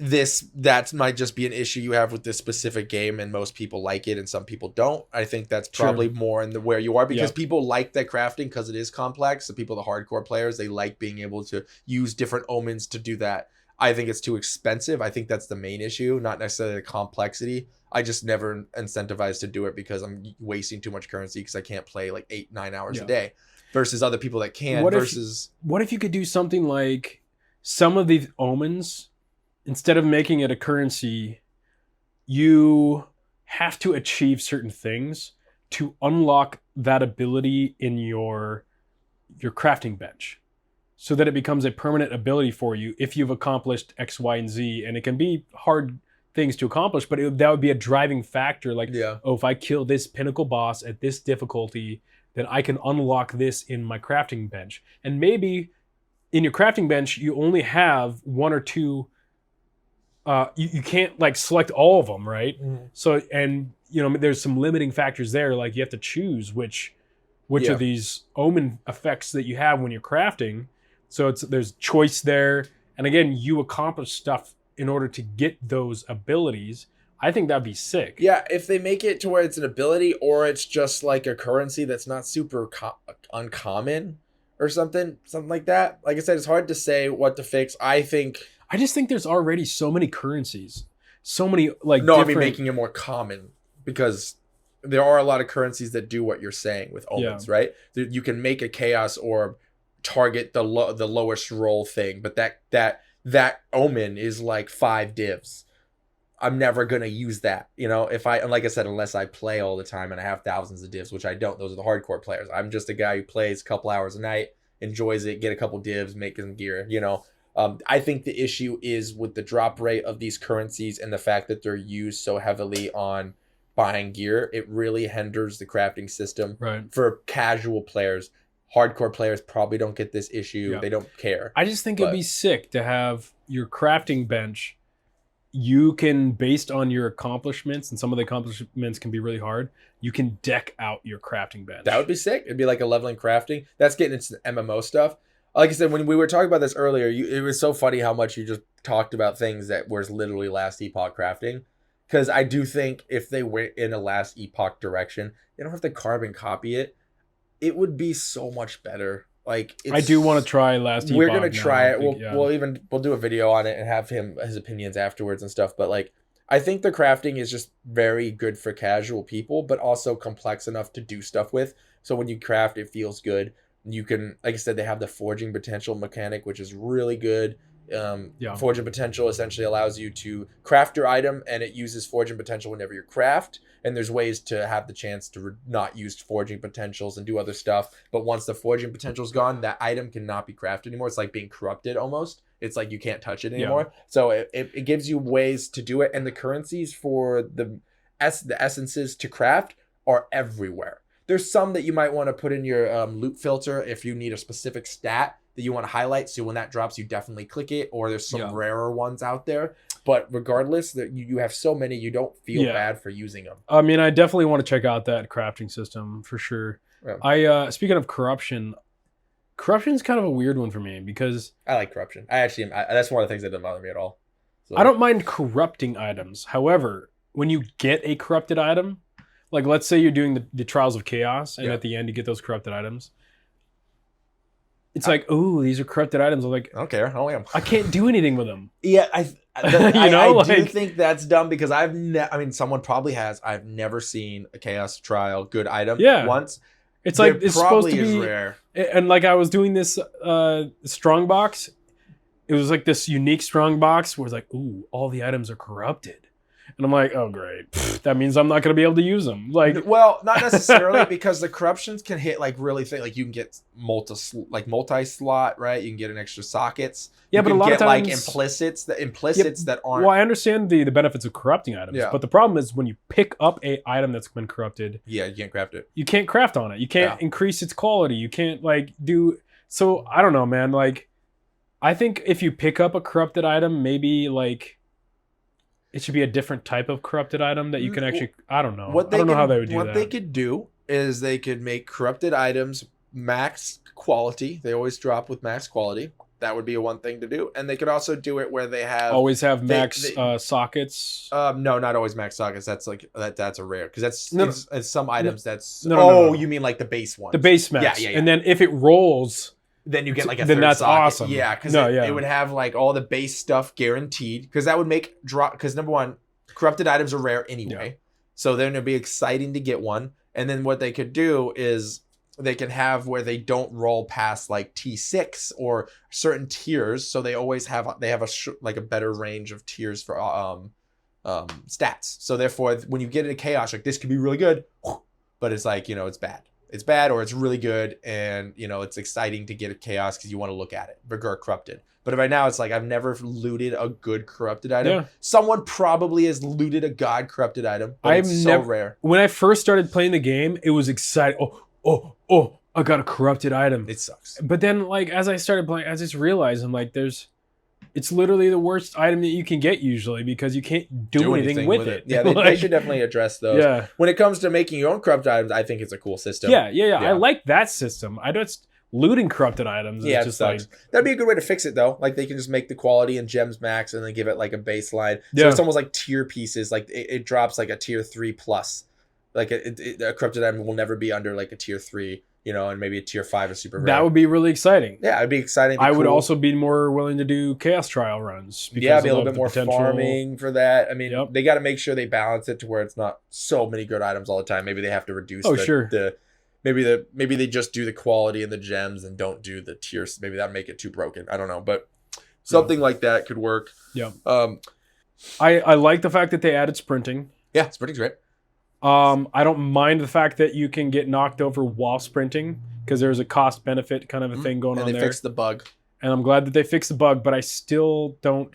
that might just be an issue you have with this specific game and most people like it and some people don't. I think that's probably more in where you are because people like that crafting because it is complex. The people, the hardcore players, they like being able to use different omens to do that. I think it's too expensive. I think that's the main issue, not necessarily the complexity. I just never incentivized to do it because I'm wasting too much currency because I can't play like 8-9 hours a day versus other people that can. What if you could do something like some of these omens, instead of making it a currency, you have to achieve certain things to unlock that ability in your crafting bench so that it becomes a permanent ability for you if you've accomplished X, Y, and Z. And it can be hard things to accomplish, but that would be a driving factor. Like, if I kill this pinnacle boss at this difficulty, then I can unlock this in my crafting bench. And maybe in your crafting bench, you only have 1 or 2 you can't like select all of them, right? So, and there's some limiting factors there. Like you have to choose which of these omen effects that you have when you're crafting. So there's choice there. And again, you accomplish stuff in order to get those abilities. I think that'd be sick. Yeah, if they make it to where it's an ability or it's just like a currency that's not super uncommon or something like that. Like I said, it's hard to say what to fix. I just think there's already so many currencies. so many like No, different... I mean making it more common, because there are a lot of currencies that do what you're saying with omens, right? You can make a chaos orb target the lowest roll thing, but that omen is like 5 divs. I'm never gonna use that, if I, like I said, unless I play all the time and I have thousands of divs, which I don't. Those are the hardcore players. I'm just a guy who plays a couple hours a night, enjoys it, get a couple divs, make some gear. I think the issue is with the drop rate of these currencies and the fact that they're used so heavily on buying gear. It really hinders the crafting system for casual players. Hardcore players probably don't get this issue. Yeah. They don't care. I just think it'd be sick to have your crafting bench. You can, based on your accomplishments, and some of the accomplishments can be really hard, you can deck out your crafting bench. That would be sick. It'd be like a leveling crafting. That's getting into the MMO stuff. Like I said, when we were talking about this earlier, it was so funny how much you just talked about things that was literally last epoch crafting. Because I do think if they went in a last epoch direction, they don't have to carbon copy it. It would be so much better. Like, I do want to try last epoch. We're gonna try it. We'll do a video on it and have his opinions afterwards and stuff. But like, I think the crafting is just very good for casual people, but also complex enough to do stuff with. So when you craft, it feels good. You can, like I said, they have the forging potential mechanic, which is really good. Forging potential essentially allows you to craft your item, and it uses forging potential whenever you craft. And there's ways to have the chance to not use forging potentials and do other stuff. But once the forging potential is gone, that item cannot be crafted anymore. It's like being corrupted almost. It's like you can't touch it anymore. Yeah. So it gives you ways to do it. And the currencies for the essences to craft are everywhere. There's some that you might want to put in your loot filter if you need a specific stat that you want to highlight. So when that drops, you definitely click it. Or there's some rarer ones out there. But regardless, that you have so many, you don't feel bad for using them. I mean, I definitely want to check out that crafting system for sure. Yeah. Speaking of corruption is kind of a weird one for me because I like corruption. That's one of the things that doesn't bother me at all. So. I don't mind corrupting items. However, when you get a corrupted item, like let's say you're doing the Trials of Chaos, and at the end you get those corrupted items. It's like, oh, these are corrupted items. I'm like, I don't care. I can't do anything with them. Yeah, I do think that's dumb because someone probably has. I've never seen a Chaos Trial good item once. It's like it's supposed to be rare. And like I was doing this strong box. It was like this unique strong box where it's like, ooh, all the items are corrupted. And I'm like, oh great, that means I'm not going to be able to use them. Like, well, not necessarily because the corruptions can hit like really thick. Like you can get multi-slot, right? You can get an extra sockets. Yeah, but a lot of times like implicits that aren't. Well, I understand the benefits of corrupting items, but the problem is when you pick up a item that's been corrupted. Yeah, you can't craft it. You can't craft on it. You can't increase its quality. You can't like do. So I don't know, man. Like, I think if you pick up a corrupted item, maybe like. It should be a different type of corrupted item that you can actually... I don't know. I don't know how they would do that. What they could do is they could make corrupted items max quality. They always drop with max quality. That would be one thing to do. And they could also do it where they have... Always have max sockets? No, not always max sockets. That's like that's a rare. Because it's some items that's... No. You mean like the base one. The base max. Yeah. And then if it rolls... Then you get like a then third that's socket. Awesome. Yeah, because it would have like all the base stuff guaranteed. Because that would make drop. Because number one, corrupted items are rare anyway, so then it'd be exciting to get one. And then what they could do is they can have where they don't roll past like T6 or certain tiers, so they always have a better range of tiers for stats. So therefore, when you get into chaos, like this could be really good, but it's like it's bad. It's bad or it's really good, and it's exciting to get a chaos because you want to look at it, regard corrupted. But right now it's like I've never looted a good corrupted item. Yeah. Someone probably has looted a god corrupted item, but it's so rare. When I first started playing the game, it was exciting. Oh, I got a corrupted item. It sucks. But then like as I started playing, I just realized I'm like it's literally the worst item that you can get usually because you can't do anything with it. Yeah, they should definitely address those. Yeah. When it comes to making your own corrupted items, I think it's a cool system. Yeah. I like that system. I just looting corrupted items. Yeah, just like that'd be a good way to fix it though. Like they can just make the quality and gems max and then give it like a baseline. So it's almost like tier pieces. Like it drops like a tier 3 plus. Like a corrupted item will never be under like a tier 3. and maybe a tier 5 is super rare. That would be really exciting. Yeah, it'd be exciting. I would also be more willing to do chaos trial runs. Yeah, be a little bit more farming for that. I mean, they got to make sure they balance it to where it's not so many good items all the time. Maybe they have to reduce. Maybe they just do the quality and the gems and don't do the tiers. Maybe that'd make it too broken. I don't know, but something like that could work. Yeah. I like the fact that they added sprinting. Yeah, sprinting's great. I don't mind the fact that you can get knocked over while sprinting because there's a cost benefit kind of a thing going on there. And they fixed the bug. And I'm glad that they fixed the bug, but I still don't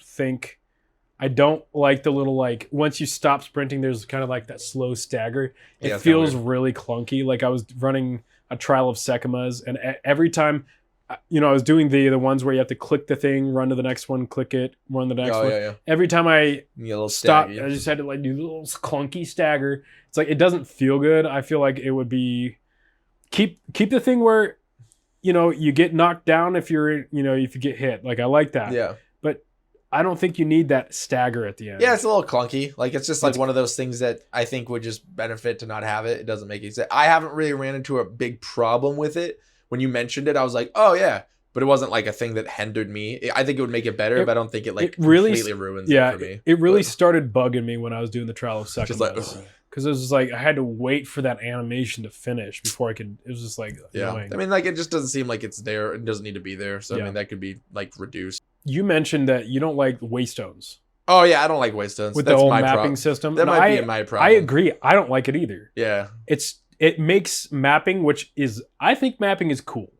like the little, like, once you stop sprinting, there's kind of like that slow stagger. It feels really clunky. Like I was running a trial of Sekima's, and every time, I was doing the ones where you have to click the thing, run to the next one, click it, run to the next one. Yeah. Every time I stopped, I just had to like do the little clunky stagger. It's like, it doesn't feel good. I feel like it would be keep the thing where, you get knocked down if if you get hit. Like I like that. Yeah. But I don't think you need that stagger at the end. Yeah, it's a little clunky. Like it's just like one of those things that I think would just benefit to not have it. It doesn't make any sense. I haven't really ran into a big problem with it. When you mentioned it, I was like, oh yeah. But it wasn't like a thing that hindered me. I think it would make it better, but I don't think it completely ruins it for me. It really started bugging me when I was doing the trial of Sekima's. Because it was just like, I had to wait for that animation to finish before I could, it was just like annoying. I mean, like, it just doesn't seem like it's there. It doesn't need to be there. So, I mean, that could be, like, reduced. You mentioned that you don't like waystones. Oh, yeah, I don't like waystones. With the whole mapping system. That might be my problem. I agree. I don't like it either. Yeah. It makes mapping, I think mapping is cool.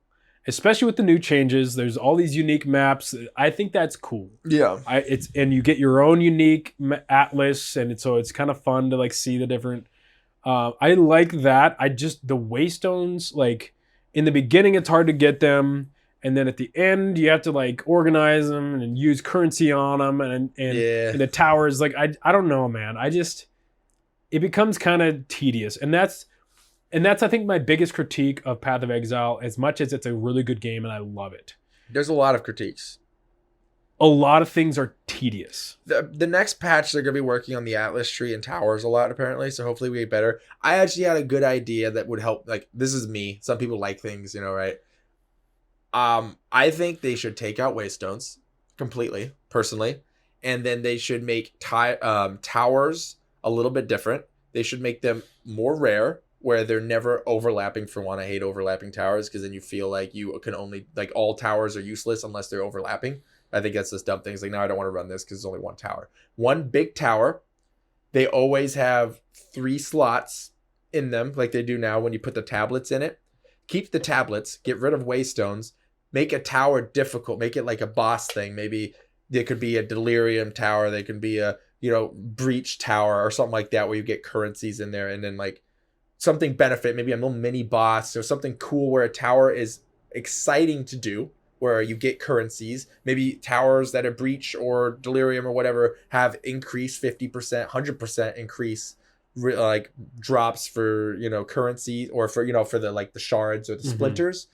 Especially with the new changes, there's all these unique maps. I think that's cool. Yeah, and you get your own unique atlas, and so it's kind of fun to like see the different. I like that. The waystones, like in the beginning, it's hard to get them, and then at the end, you have to like organize them and use currency on them, and the towers. Like I don't know, man. It becomes kind of tedious, and that's I think my biggest critique of Path of Exile, as much as it's a really good game and I love it. There's a lot of critiques. A lot of things are tedious. The next patch, they're going to be working on the Atlas tree and towers a lot, apparently, so hopefully we get better. I actually had a good idea that would help. Like, this is me. Some people like things, right? I think they should take out waystones completely, personally, and then they should make towers a little bit different. They should make them more rare, where they're never overlapping. For one, I hate overlapping towers because then you feel like you can only, like, all towers are useless unless they're overlapping. I think that's just dumb things. Like, now I don't want to run this because it's only one tower. One big tower. They always have 3 slots in them, like they do now when you put the tablets in it. Keep the tablets, get rid of waystones, make a tower difficult, make it like a boss thing. Maybe there could be a Delirium tower, there can be a, Breach tower or something like that where you get currencies in there, and then like something benefit, maybe a little mini boss or something cool where a tower is exciting to do, where you get currencies. Maybe towers that are Breach or Delirium or whatever have increased 50%, 100% increase, like drops for, currency, or for, for the, like, the shards or the splinters.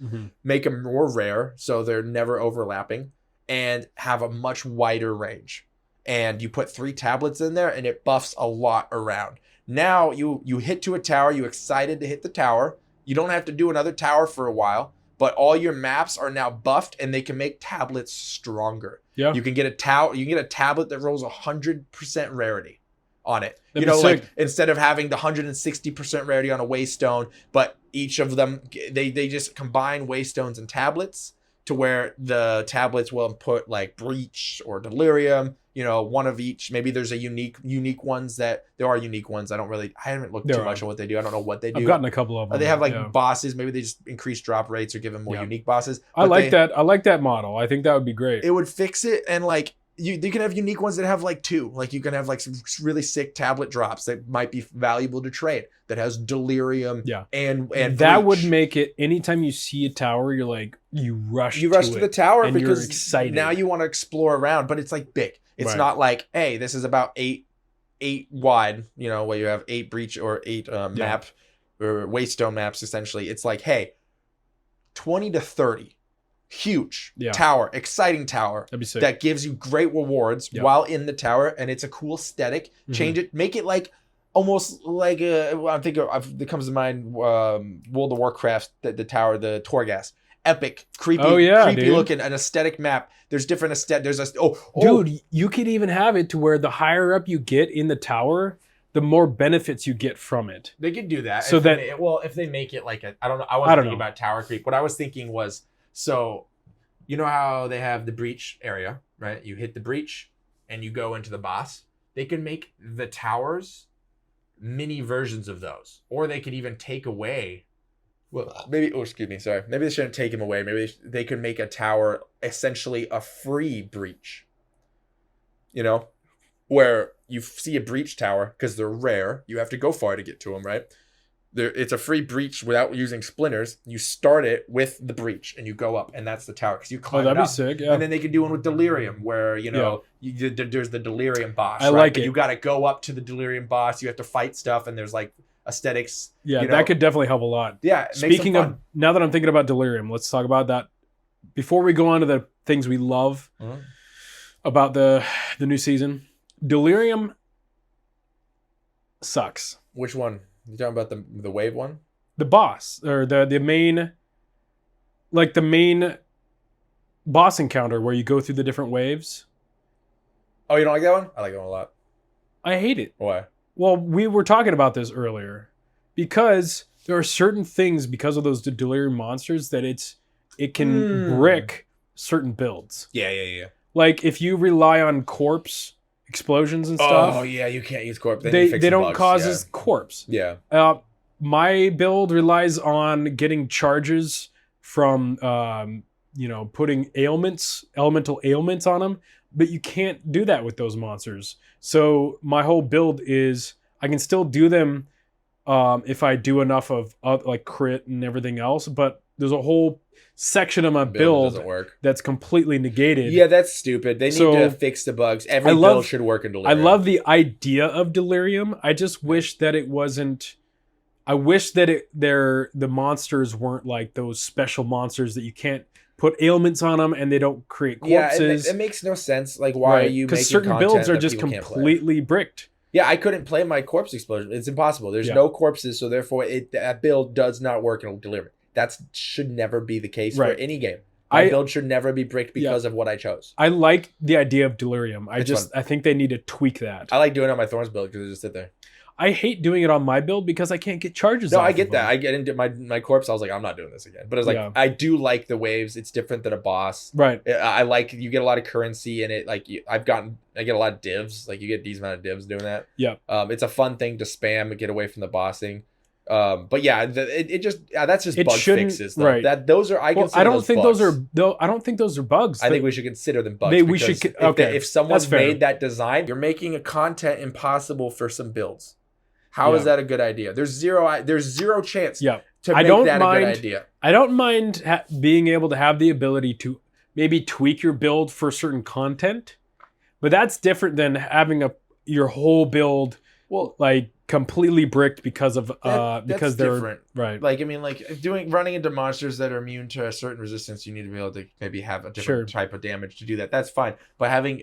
Make them more rare so they're never overlapping, and have a much wider range. And you put 3 tablets in there and it buffs a lot around. Now you hit to a tower, you excited to hit the tower. You don't have to do another tower for a while, but all your maps are now buffed and they can make tablets stronger. Yeah. You can get a tablet that rolls 100% rarity on it. Like, instead of having the 160% rarity on a waystone, but each of them, they just combine waystones and tablets to where the tablets will put like Breach or Delirium, one of each. Maybe there's a unique ones that there are unique ones. I haven't looked too much on what they do. I don't know what they do. I've gotten a couple of them. They have like bosses. Maybe they just increase drop rates or give them more unique bosses. I like that model. I think that would be great. It would fix it, and like you can have unique ones that have like 2. Like you can have like some really sick tablet drops that might be valuable to trade. That has Delirium. And that Breach. Would make it, anytime you see a tower, you're like, you rush to the tower and because you're excited. Now you want to explore around, but it's like big. It's not like, hey, this is about 8 wide, where you have 8 Breach or 8 map or waystone maps, essentially. It's like, hey, 20 to 30. Huge tower, exciting tower that gives you great rewards while in the tower, and it's a cool aesthetic. Change it, make it like almost like I think it comes to mind World of Warcraft, the tower, the Torghast. Epic, creepy, creepy dude. looking, an aesthetic map. There's different aesthetic. There's dude, you could even have it to where the higher up you get in the tower, the more benefits you get from it. They could do that. So if they make it like I don't know. I wasn't thinking about tower creep. What I was thinking was, so you know how they have the breach area, right? You hit the breach and you go into the boss. They could make the towers mini versions of those, or they could even take away. Well, maybe. Oh, excuse me. Sorry. Maybe they shouldn't take him away. Maybe they could make a tower essentially a free breach. You know, where you see a breach tower because they're rare. You have to go far to get to them, right? It's a free breach without using splinters. You start it with the breach and you go up, and that's the tower because you climb. Oh, that'd up. be sick. Yeah. And then they could do one with Delirium, where there's the Delirium boss. I right? like but it. You got to go up to the Delirium boss. You have to fight stuff, and there's like aesthetics. Yeah, that could definitely help a lot. Yeah. Speaking of, now that I'm thinking about Delirium, let's talk about that. Before we go on to the things we love about the new season, Delirium sucks. Which one? You talking about the wave one? The boss, or the main, like the main boss encounter where you go through the different waves. Oh, you don't like that one? I like that one a lot. I hate it. Why? Well, we were talking about this earlier because there are certain things because of those Delirium monsters that it can brick certain builds. Yeah. Like if you rely on corpse explosions and stuff. Oh yeah, you can't use corpse. They don't cause corpse. Yeah. My build relies on getting charges from putting elemental ailments on them, but you can't do that with those monsters. So my whole build is I can still do them if I do enough of like crit and everything else, but there's a whole section of my build that's completely negated. Yeah, that's stupid. They need to fix the bugs. Every build should work in Delirium. I love the idea of Delirium. I just wish that it wasn't. I wish that the monsters weren't like those special monsters that you can't put ailments on them and they don't create corpses. Yeah, it makes no sense. Like, why are you making certain builds are just completely bricked. Yeah, I couldn't play my corpse explosion. It's impossible. There's no corpses, so therefore that build does not work in Delirium. That should never be the case for any game. My build should never be bricked because of what I chose. I like the idea of Delirium. I think they need to tweak that. I like doing it on my Thorns build because I just sit there. I hate doing it on my build because I can't get charges. No, I get that. I get into my corpse. I was like, I'm not doing this again. But it's like I do like the waves. It's different than a boss. Right. I like you get a lot of currency in it. Like I get a lot of divs. Like you get these amount of divs doing that. Yeah. It's a fun thing to spam and get away from the bossing. But yeah, that's just bug fixes. Though. Right. I don't think those are bugs. I think we should consider them bugs. If someone's made that design, you're making a content impossible for some builds. How is that a good idea? There's zero chance to make that a good idea. I don't mind being able to have the ability to maybe tweak your build for certain content, but that's different than having your whole build like completely bricked because of because they're different. Right. Like I mean, like running into monsters that are immune to a certain resistance, you need to be able to maybe have a different type of damage to do that. That's fine. But having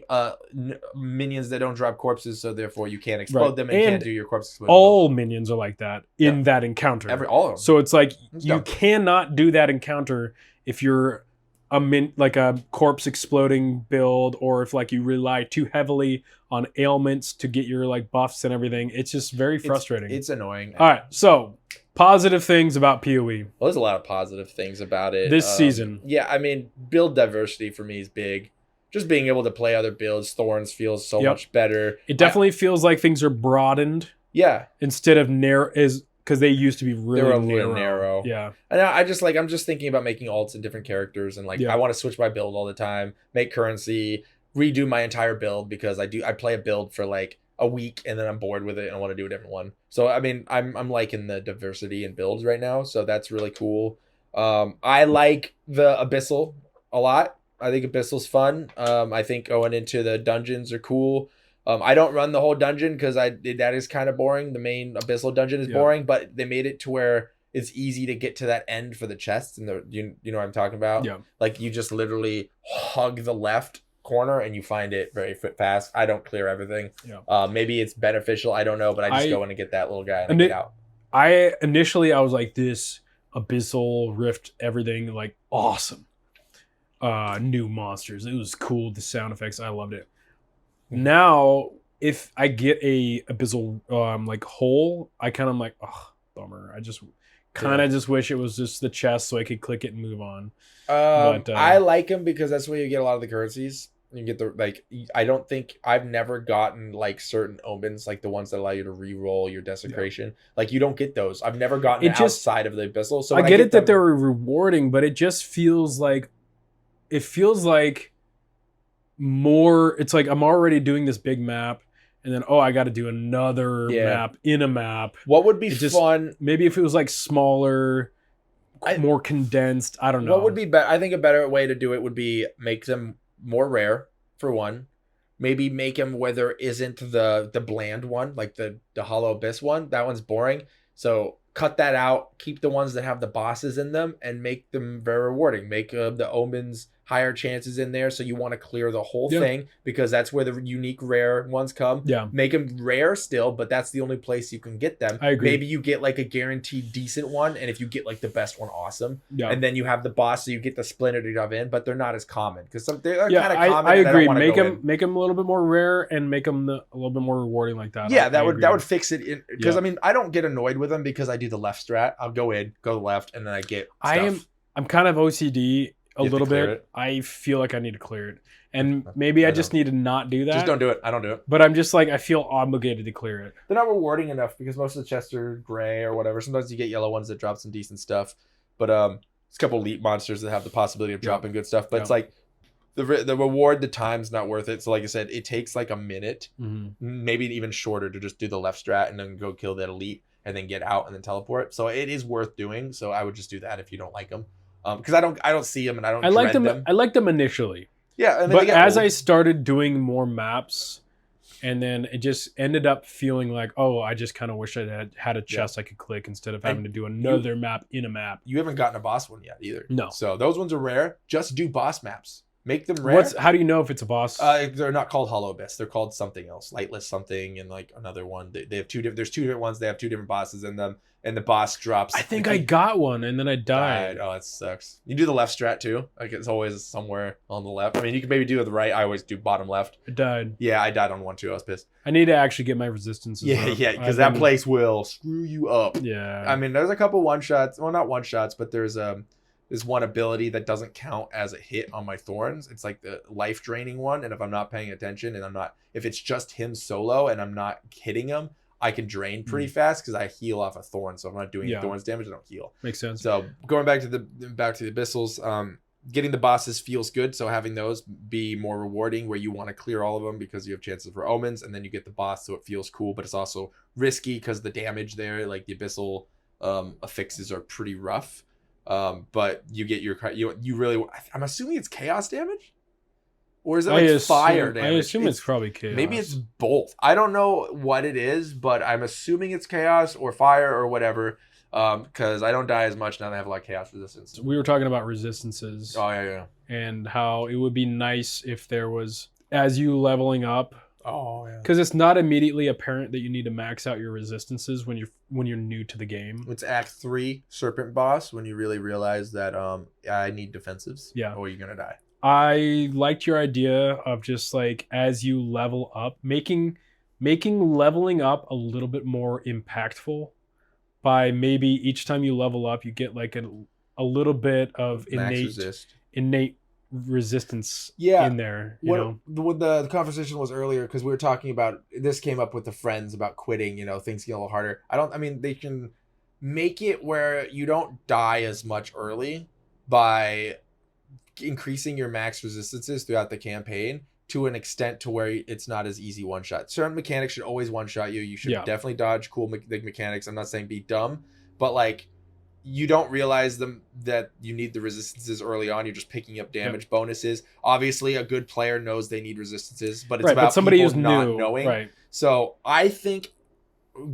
minions that don't drop corpses, so therefore you can't explode them and can't do your corpse explosion. All minions are like that in that encounter. All of them. So it's like you cannot do that encounter if you're like a corpse exploding build, or if like you rely too heavily on ailments to get your like buffs and everything. It's just very frustrating. It's annoying. All right, so positive things about PoE. Well, there's a lot of positive things about it this season. Yeah, I mean, build diversity for me is big. Just being able to play other builds, Thorns feels so much better. It definitely feels like things are broadened. Yeah, instead of narrow because they used to be really narrow. Yeah. And I'm just thinking about making alts and different characters, and like I want to switch my build all the time, make currency, redo my entire build because I play a build for like a week and then I'm bored with it and I want to do a different one. So I mean, I'm liking the diversity in builds right now, so that's really cool. I like the Abyssal a lot. I think Abyssal's fun. I think going into the dungeons are cool. I don't run the whole dungeon because that is kind of boring. The main Abyssal dungeon is boring, but they made it to where it's easy to get to that end for the chests, and you know what I'm talking about. Yeah, like you just literally hug the left corner and you find it very fast. I don't clear everything. Yeah. Maybe it's beneficial. I don't know, but I just go in and get that little guy and it, get out. I was like, this Abyssal Rift, everything, like, awesome. New monsters. It was cool. The sound effects, I loved it. Now, if I get a Abyssal like hole, I kind of like, oh, bummer. I just kind of just wish it was just the chest so I could click it and move on. But I like them because that's where you get a lot of the currencies. You get the like. I don't think I've never gotten like certain omens, like the ones that allow you to re-roll your desecration. Like you don't get those. I've never gotten it outside of the Abyssal. So I get it that they're rewarding, but it just feels like more. It's like I'm already doing this big map, and then I got to do another map in a map. What would be fun? Maybe if it was like smaller, more condensed. I don't know. What would be better? I think a better way to do it would be make them more rare for one. Maybe make them where there isn't the bland one, like the Hollow Abyss one. That one's boring. So cut that out. Keep the ones that have the bosses in them and make them very rewarding. Make the omens higher chances in there, so you want to clear the whole thing because that's where the unique rare ones come. Yeah, make them rare still, but that's the only place you can get them. I agree. Maybe you get like a guaranteed decent one, and if you get like the best one, awesome. Yeah, and then you have the boss, so you get the splinter to dive in, but they're not as common because they're kind of common. I agree. Make them a little bit more rare and make them a little bit more rewarding like that. Yeah, that would fix it. Because I mean, I don't get annoyed with them because I do the left strat. I'll go left, and then I get stuff. I'm kind of OCD. A little bit. I feel like I need to clear it. And maybe I just need to not do that. Just don't do it. I don't do it. But I'm just like, I feel obligated to clear it. They're not rewarding enough because most of the chests are gray or whatever. Sometimes you get yellow ones that drop some decent stuff. But it's a couple elite monsters that have the possibility of dropping good stuff. But it's like the reward, the time's not worth it. So like I said, it takes like a minute, maybe even shorter to just do the left strat and then go kill that elite and then get out and then teleport. So it is worth doing. So I would just do that if you don't like them. Because I don't see them and I don't. I like them. I liked them initially. Yeah, and but as I started doing more maps, and then it just ended up feeling like, I just kind of wish I had a chest I could click instead of having to do another map in a map. You haven't gotten a boss one yet either. No. So those ones are rare. Just do boss maps. Make them rare. How do you know if it's a boss? They're not called Hollow Abyss. They're called something else, Lightless something, and like another one. They have there's two different ones. They have two different bosses in them, and the boss drops. I think I got one, and then I died. Oh, that sucks. You do the left strat too. Like it's always somewhere on the left. I mean, you can maybe do it the right. I always do bottom left. I died. Yeah, I died on one too. I was pissed. I need to actually get my resistances. Yeah, because that place will screw you up. Yeah. I mean, there's a couple one shots. Well, not one shots, but there's one ability that doesn't count as a hit on my Thorns. It's like the life draining one. And if I'm not paying attention and if it's just him solo and I'm not hitting him, I can drain pretty fast because I heal off a Thorn. So if I'm not doing Thorns damage, I don't heal. Makes sense. So going back to the Abyssals, getting the bosses feels good. So having those be more rewarding where you want to clear all of them because you have chances for omens and then you get the boss. So it feels cool, but it's also risky because the damage there, like the Abyssal affixes are pretty rough. But you get you really. I'm assuming it's chaos damage, or is it fire damage? I assume it's probably chaos. Maybe it's both. I don't know what it is, but I'm assuming it's chaos or fire or whatever. Because I don't die as much now that I have a lot of chaos resistance. We were talking about resistances. Oh yeah. And how it would be nice if there was, as you leveling up. Oh yeah. Because it's not immediately apparent that you need to max out your resistances when you're new to the game. It's Act 3 Serpent Boss when you really realize that I need defensives. Yeah. Or you're gonna die. I liked your idea of just like as you level up, making leveling up a little bit more impactful by maybe each time you level up you get like a little bit of innate resistance in there. When the conversation was earlier, because we were talking about this, came up with the friends about quitting, things get a little harder. They can make it where you don't die as much early by increasing your max resistances throughout the campaign to an extent to where it's not as easy one shot. Certain mechanics should always one shot you. You should definitely dodge cool mechanics. I'm not saying be dumb, but like you don't realize that you need the resistances early on. You're just picking up damage bonuses. Obviously, a good player knows they need resistances, but it's about somebody who's not knowing. Right. So I think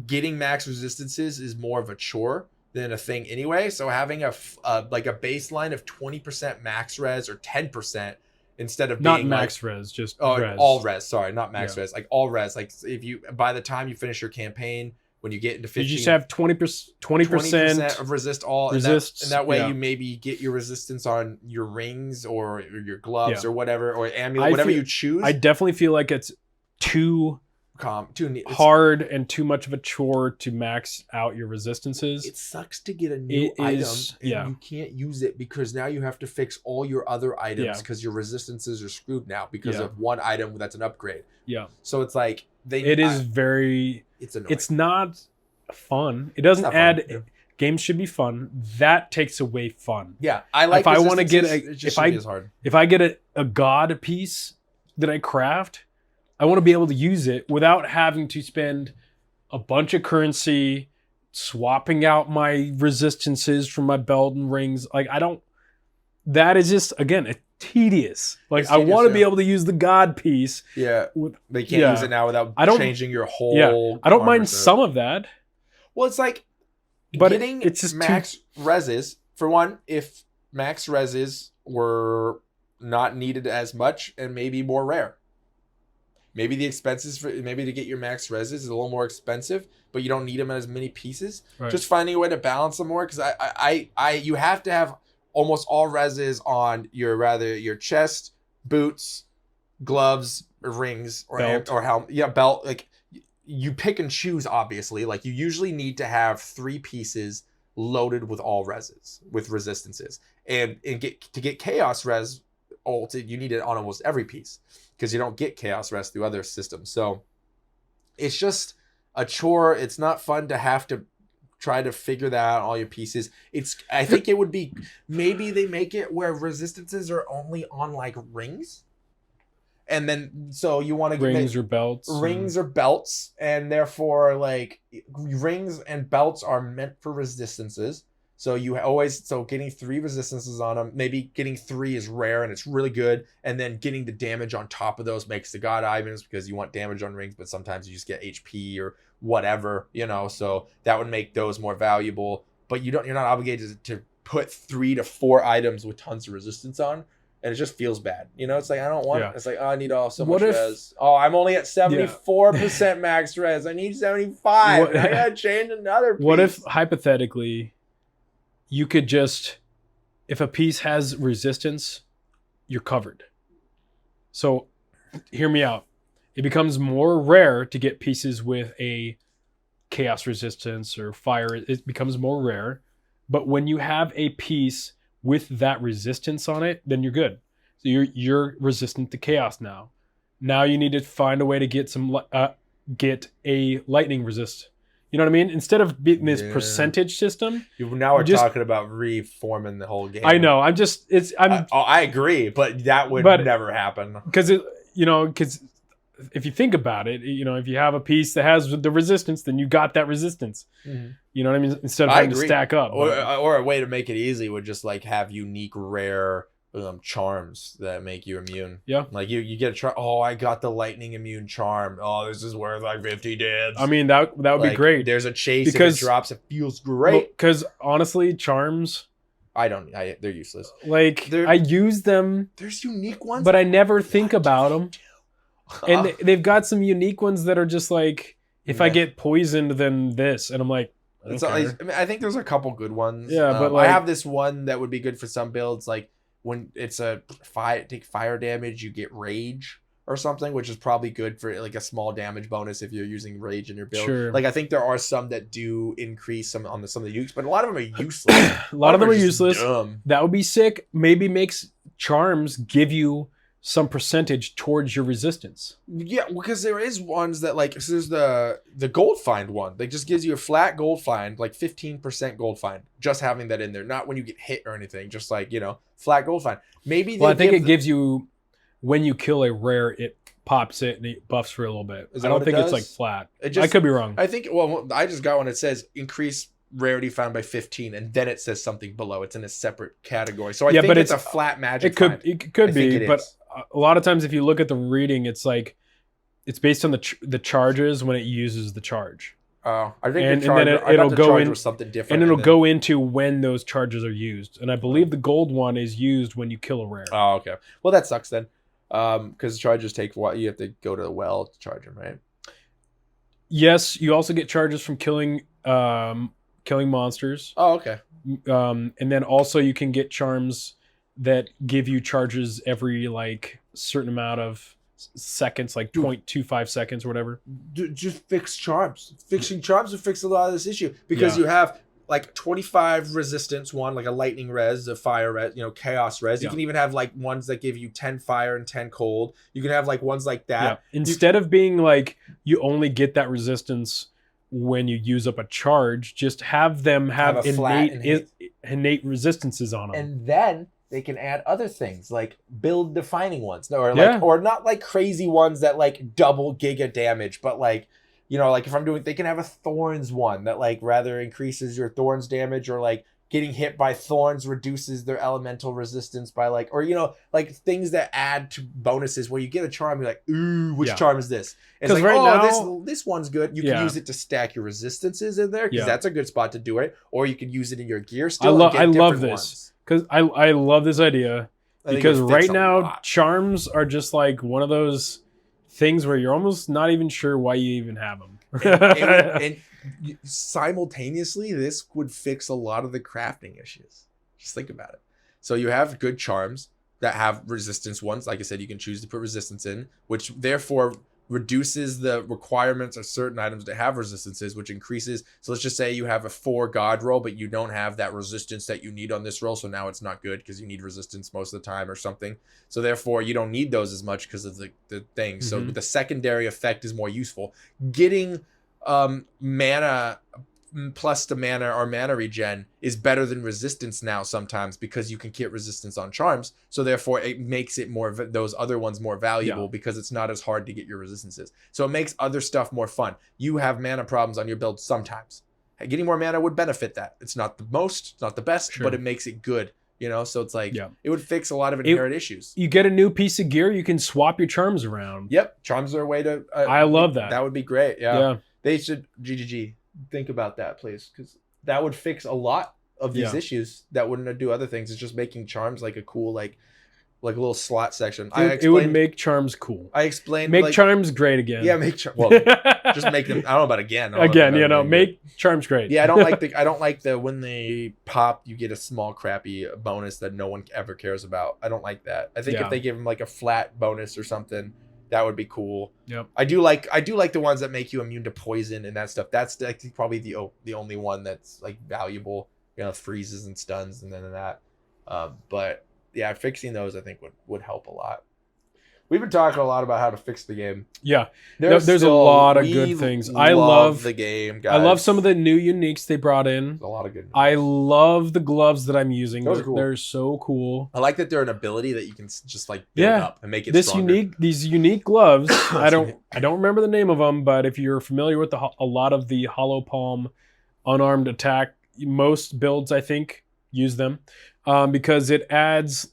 getting max resistances is more of a chore than a thing anyway. So having a baseline of 20% max res or 10% instead of not being max res, just res. All res. Sorry, not max Yeah. res. Like all res. Like if you by the time you finish your campaign, when you get into 15, you just have 20% of resist all, resists, and that way you maybe get your resistance on your rings or your gloves or whatever, or amulet, whatever you choose. I definitely feel like it's too hard and too much of a chore to max out your resistances. It sucks to get a new item and you can't use it because now you have to fix all your other items because your resistances are screwed now because of one item that's an upgrade. Yeah. So it's like it's annoying. It's not fun. It doesn't add. Fun. Games should be fun. That takes away fun. Yeah, I like. If I want to get if I get a god piece that I craft, I want to be able to use it without having to spend a bunch of currency swapping out my resistances from my belt and rings. Like I don't. That is just again tedious. Like I want to be able to use the god piece. Yeah, they can't use it now without changing your whole. Yeah, I don't mind some of that. Well, it's like, but getting it's just max reses for one. If max reses were not needed as much and maybe more rare. Maybe the expenses for maybe to get your max reses is a little more expensive, but you don't need them in as many pieces. Right. Just finding a way to balance them more because you have to have almost all reses on your chest, boots, gloves, rings, or helmet. Yeah, belt. Like you pick and choose. Obviously, like you usually need to have 3 pieces loaded with all reses with resistances, and to get chaos res ulted, you need it on almost every piece because you don't get chaos res through other systems. So it's just a chore. It's not fun to have to try to figure that out, all your pieces. I think it would be, maybe they make it where resistances are only on like rings. And then, so you want to get rings or belts. And therefore like rings and belts are meant for resistances. So getting 3 resistances on them, maybe getting 3 is rare and it's really good. And then getting the damage on top of those makes the god items because you want damage on rings, but sometimes you just get HP or whatever, so that would make those more valuable. But you're not obligated to put 3 to 4 items with tons of resistance on. And it just feels bad. It's like, I don't want it. It's like, oh, I need so much res. Oh, I'm only at 74% max res. I need 75. I gotta change another piece. What if, hypothetically, you could just, if a piece has resistance, you're covered. So, hear me out. It becomes more rare to get pieces with a chaos resistance or fire. It becomes more rare. But when you have a piece with that resistance on it, then you're good. So you're resistant to chaos now. Now you need to find a way to get a lightning resist. You know what I mean? Instead of being this percentage system. Now we're talking about reforming the whole game. I know. I agree, but that would never happen. Because if you think about it, if you have a piece that has the resistance, then you got that resistance. Mm-hmm. You know what I mean? Instead of having to stack up. Or a way to make it easy would just like have unique rare charms that make you immune. Yeah. Like you get a charm. Oh, I got the lightning immune charm. Oh, this is worth like 50 dibs. I mean, that would be great. There's a chase because if it drops, it feels great. Because honestly, charms, they're useless. Like I use them. There's unique ones. But I never think about them. And they've got some unique ones that are just like, if I get poisoned, then this. And I'm like, I think there's a couple good ones. Yeah, but I have this one that would be good for some builds. Like when it's take fire damage, you get rage or something, which is probably good for like a small damage bonus if you're using rage in your build. Sure. Like I think there are some that do increase some of the ukes, but a lot of them are useless. a lot of them are useless. Dumb. That would be sick. Maybe makes charms give you some percentage towards your resistance. Yeah, because there is ones that like, so there's the gold find one. That just gives you a flat gold find, like 15% gold find. Just having that in there, not when you get hit or anything. Just like, flat gold find. Maybe I think it gives you, when you kill a rare, it pops it and it buffs for a little bit. I don't think it's like flat. I could be wrong. I think, I just got one that says increase rarity found by 15, and then it says something below. It's in a separate category. So I think it's a flat magic find. It could be, but a lot of times if you look at the reading, it's like it's based on the charges when it uses the charge. Oh, I think And the charger, then it'll go in, was something different. and it'll go into when those charges are used. And I believe the gold one is used when you kill a rare. Oh, okay. Well, that sucks then. Because charges take what you have to go to the well to charge them, right? Yes, you also get charges from killing monsters. Oh, okay. And then also you can get charms that give you charges every like certain amount of seconds, like 0.25 seconds or whatever. Just fix charms. Fixing charms will fix a lot of this issue because you have like 25 resistance one, like a lightning res, a fire res, chaos res. You can even have like ones that give you 10 fire and 10 cold. You can have like ones like that. Instead of being like you only get that resistance when you use up a charge, just have them have innate resistances on them. And then they can add other things like build defining ones, or not like crazy ones that like double giga damage, but like, like if I'm doing, they can have a Thorns one that like rather increases your Thorns damage, or like getting hit by Thorns reduces their elemental resistance by like, or like things that add to bonuses where you get a charm, you're like, ooh, which charm is this? And it's like, now, this one's good. You can use it to stack your resistances in there because that's a good spot to do it, or you can use it in your gear still. I love this. Because I love this idea, because right now charms are just like one of those things where you're almost not even sure why you even have them. and simultaneously, this would fix a lot of the crafting issues. Just think about it. So you have good charms that have resistance ones. Like I said, you can choose to put resistance in, which therefore reduces the requirements of certain items to have resistances, which increases. So let's just say you have a 4 god roll, but you don't have that resistance that you need on this roll. So now it's not good because you need resistance most of the time or something. So therefore you don't need those as much because of the thing. Mm-hmm. So the secondary effect is more useful. Getting mana plus the mana or mana regen is better than resistance now sometimes, because you can get resistance on charms. So therefore it makes it more, those other ones more valuable because it's not as hard to get your resistances. So it makes other stuff more fun. You have mana problems on your build sometimes. Getting more mana would benefit that. It's not the most, it's not the best, but it makes it good. So it's like, it would fix a lot of inherent issues. You get a new piece of gear, you can swap your charms around. Yep. Charms are a way to... I love that. That would be great. Yeah. They should... GGG. Think about that, please, because that would fix a lot of these issues that wouldn't do other things. It's just making charms like a cool, like a little slot section. It would make charms cool. I explained... Make charms great again. Yeah, make charms... Well, just make them... I don't know about again. Make charms great. Yeah, I don't like the when they pop, you get a small crappy bonus that no one ever cares about. I don't like that. I think if they give them like a flat bonus or something, that would be cool. Yep. I do like the ones that make you immune to poison and that stuff. That's like probably the only one that's like valuable. Freezes and stuns and then that. But yeah, fixing those I think would help a lot. We've been talking a lot about how to fix the game. Yeah, there's a lot of good things. I love the game, guys. I love some of the new uniques they brought in. There's a lot of good. I love the gloves that I'm using. Those are cool. They're so cool. I like that they're an ability that you can just like build up and make it stronger. These unique gloves. I don't remember the name of them, but if you're familiar with a lot of the hollow palm unarmed attack, most builds I think use them because it adds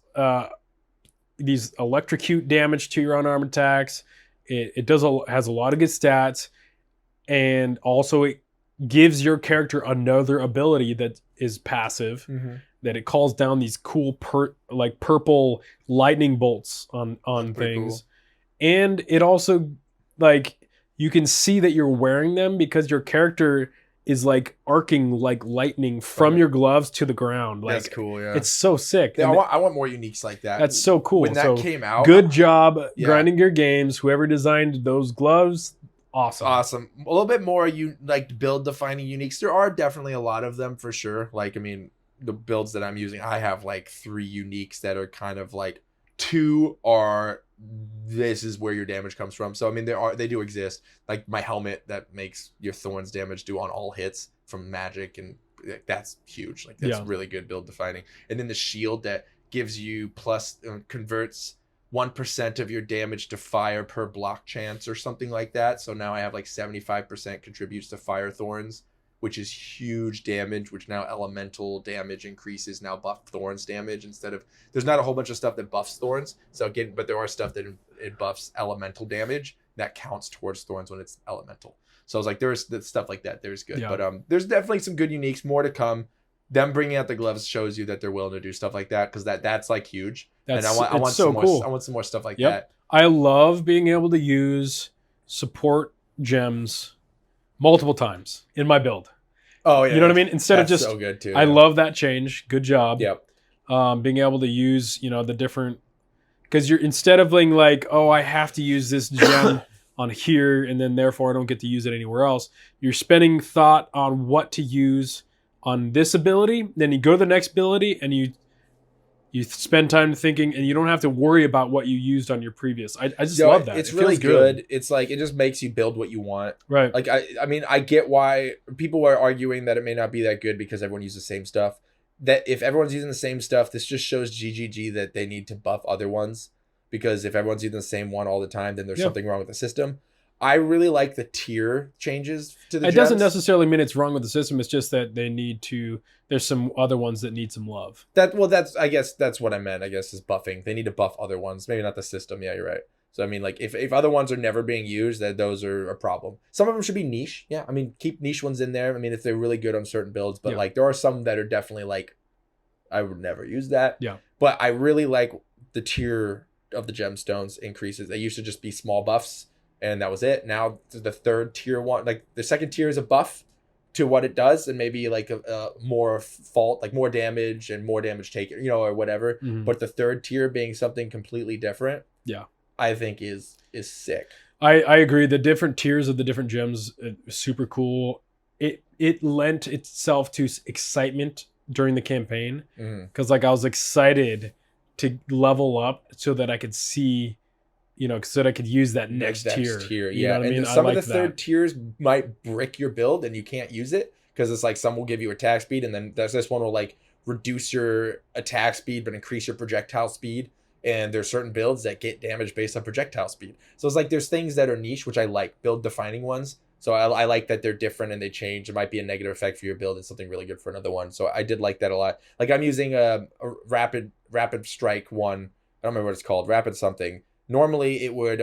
these electrocute damage to your unarmed attacks. It has a lot of good stats, and also it gives your character another ability that is passive. Mm-hmm. That it calls down these cool purple lightning bolts on things, cool. And it also you can see that you're wearing them because your character is like arcing like lightning from your gloves to the ground. That's cool. Yeah, it's so sick. Yeah, I want more uniques like that. That's so cool. When that came out, good job grinding your games. Whoever designed those gloves, awesome. A little bit more build defining uniques. There are definitely a lot of them for sure. The builds that I'm using, I have like 3 uniques that are kind of like 2 are. This is where your damage comes from. So they do exist. Like my helmet that makes your Thorns damage do on all hits from magic, and that's huge. That's really good build defining. And then the shield that gives you converts 1% of your damage to fire per block chance or something like that. So now I have 75% contributes to fire Thorns, which is huge damage, which now elemental damage increases now buff Thorns damage instead of, there's not a whole bunch of stuff that buffs Thorns. So again, but there are stuff that it buffs elemental damage that counts towards Thorns when it's elemental. So I was like, there's stuff like that. There's good, Yeah. but there's definitely some good uniques. More to come. Them bringing out the gloves shows you that they're willing to do stuff like that because that's like huge. And I want so some more. cool. I want some more stuff like Yep. that. I love being able to use support gems multiple times in my build. Oh yeah, you know what I mean? Instead that's of just, so good too. I love that change. Good job. Yep. Being able to use, the different, because you're instead of being like, oh, I have to use this gem on here, and then therefore I don't get to use it anywhere else. You're spending thought on what to use on this ability. Then you go to the next ability, and you spend time thinking, and you don't have to worry about what you used on your previous. I just love that. It's it really feels good. It's like it just makes you build what you want. Right. Like I mean, I get why people are arguing that it may not be that good because everyone uses the same stuff. That if everyone's using the same stuff, this just shows GGG that they need to buff other ones, because if everyone's using the same one all the time, then there's something wrong with the system. I really like the tier changes to the gems. It doesn't necessarily mean it's wrong with the system. It's just that they need to. There's some other ones that need some love. I guess that's what I meant. I guess is buffing. They need to buff other ones. Maybe not the system. Yeah, you're right. So I mean, like if other ones are never being used, that those are a problem. Some of them should be niche. Yeah, I mean, keep niche ones in there. I mean, if they're really good on certain builds, but like there are some that are definitely like, I would never use that. Yeah. But I really like the tier of the gemstones increases. They used to just be small buffs, and that was it. Now the third tier one, like the second tier is a buff to what it does, and maybe like a more fault, like more damage and more damage taken, or whatever. Mm-hmm. But the third tier being something completely different. Yeah. I think is sick. I agree. The different tiers of the different gems is super cool. It lent itself to excitement during the campaign, because like I was excited to level up so that I could see, so that I could use that next tier. Yeah, and I mean? Some of the third tiers might brick your build and you can't use it because it's like some will give you attack speed, and then this one will like reduce your attack speed but increase your projectile speed. And there's certain builds that get damage based on projectile speed. So it's like there's things that are niche, which I like, build defining ones. So I like that they're different and they change. It might be a negative effect for your build and something really good for another one. So I did like that a lot. Like I'm using a rapid strike one. I don't remember what it's called. Rapid something. Normally it would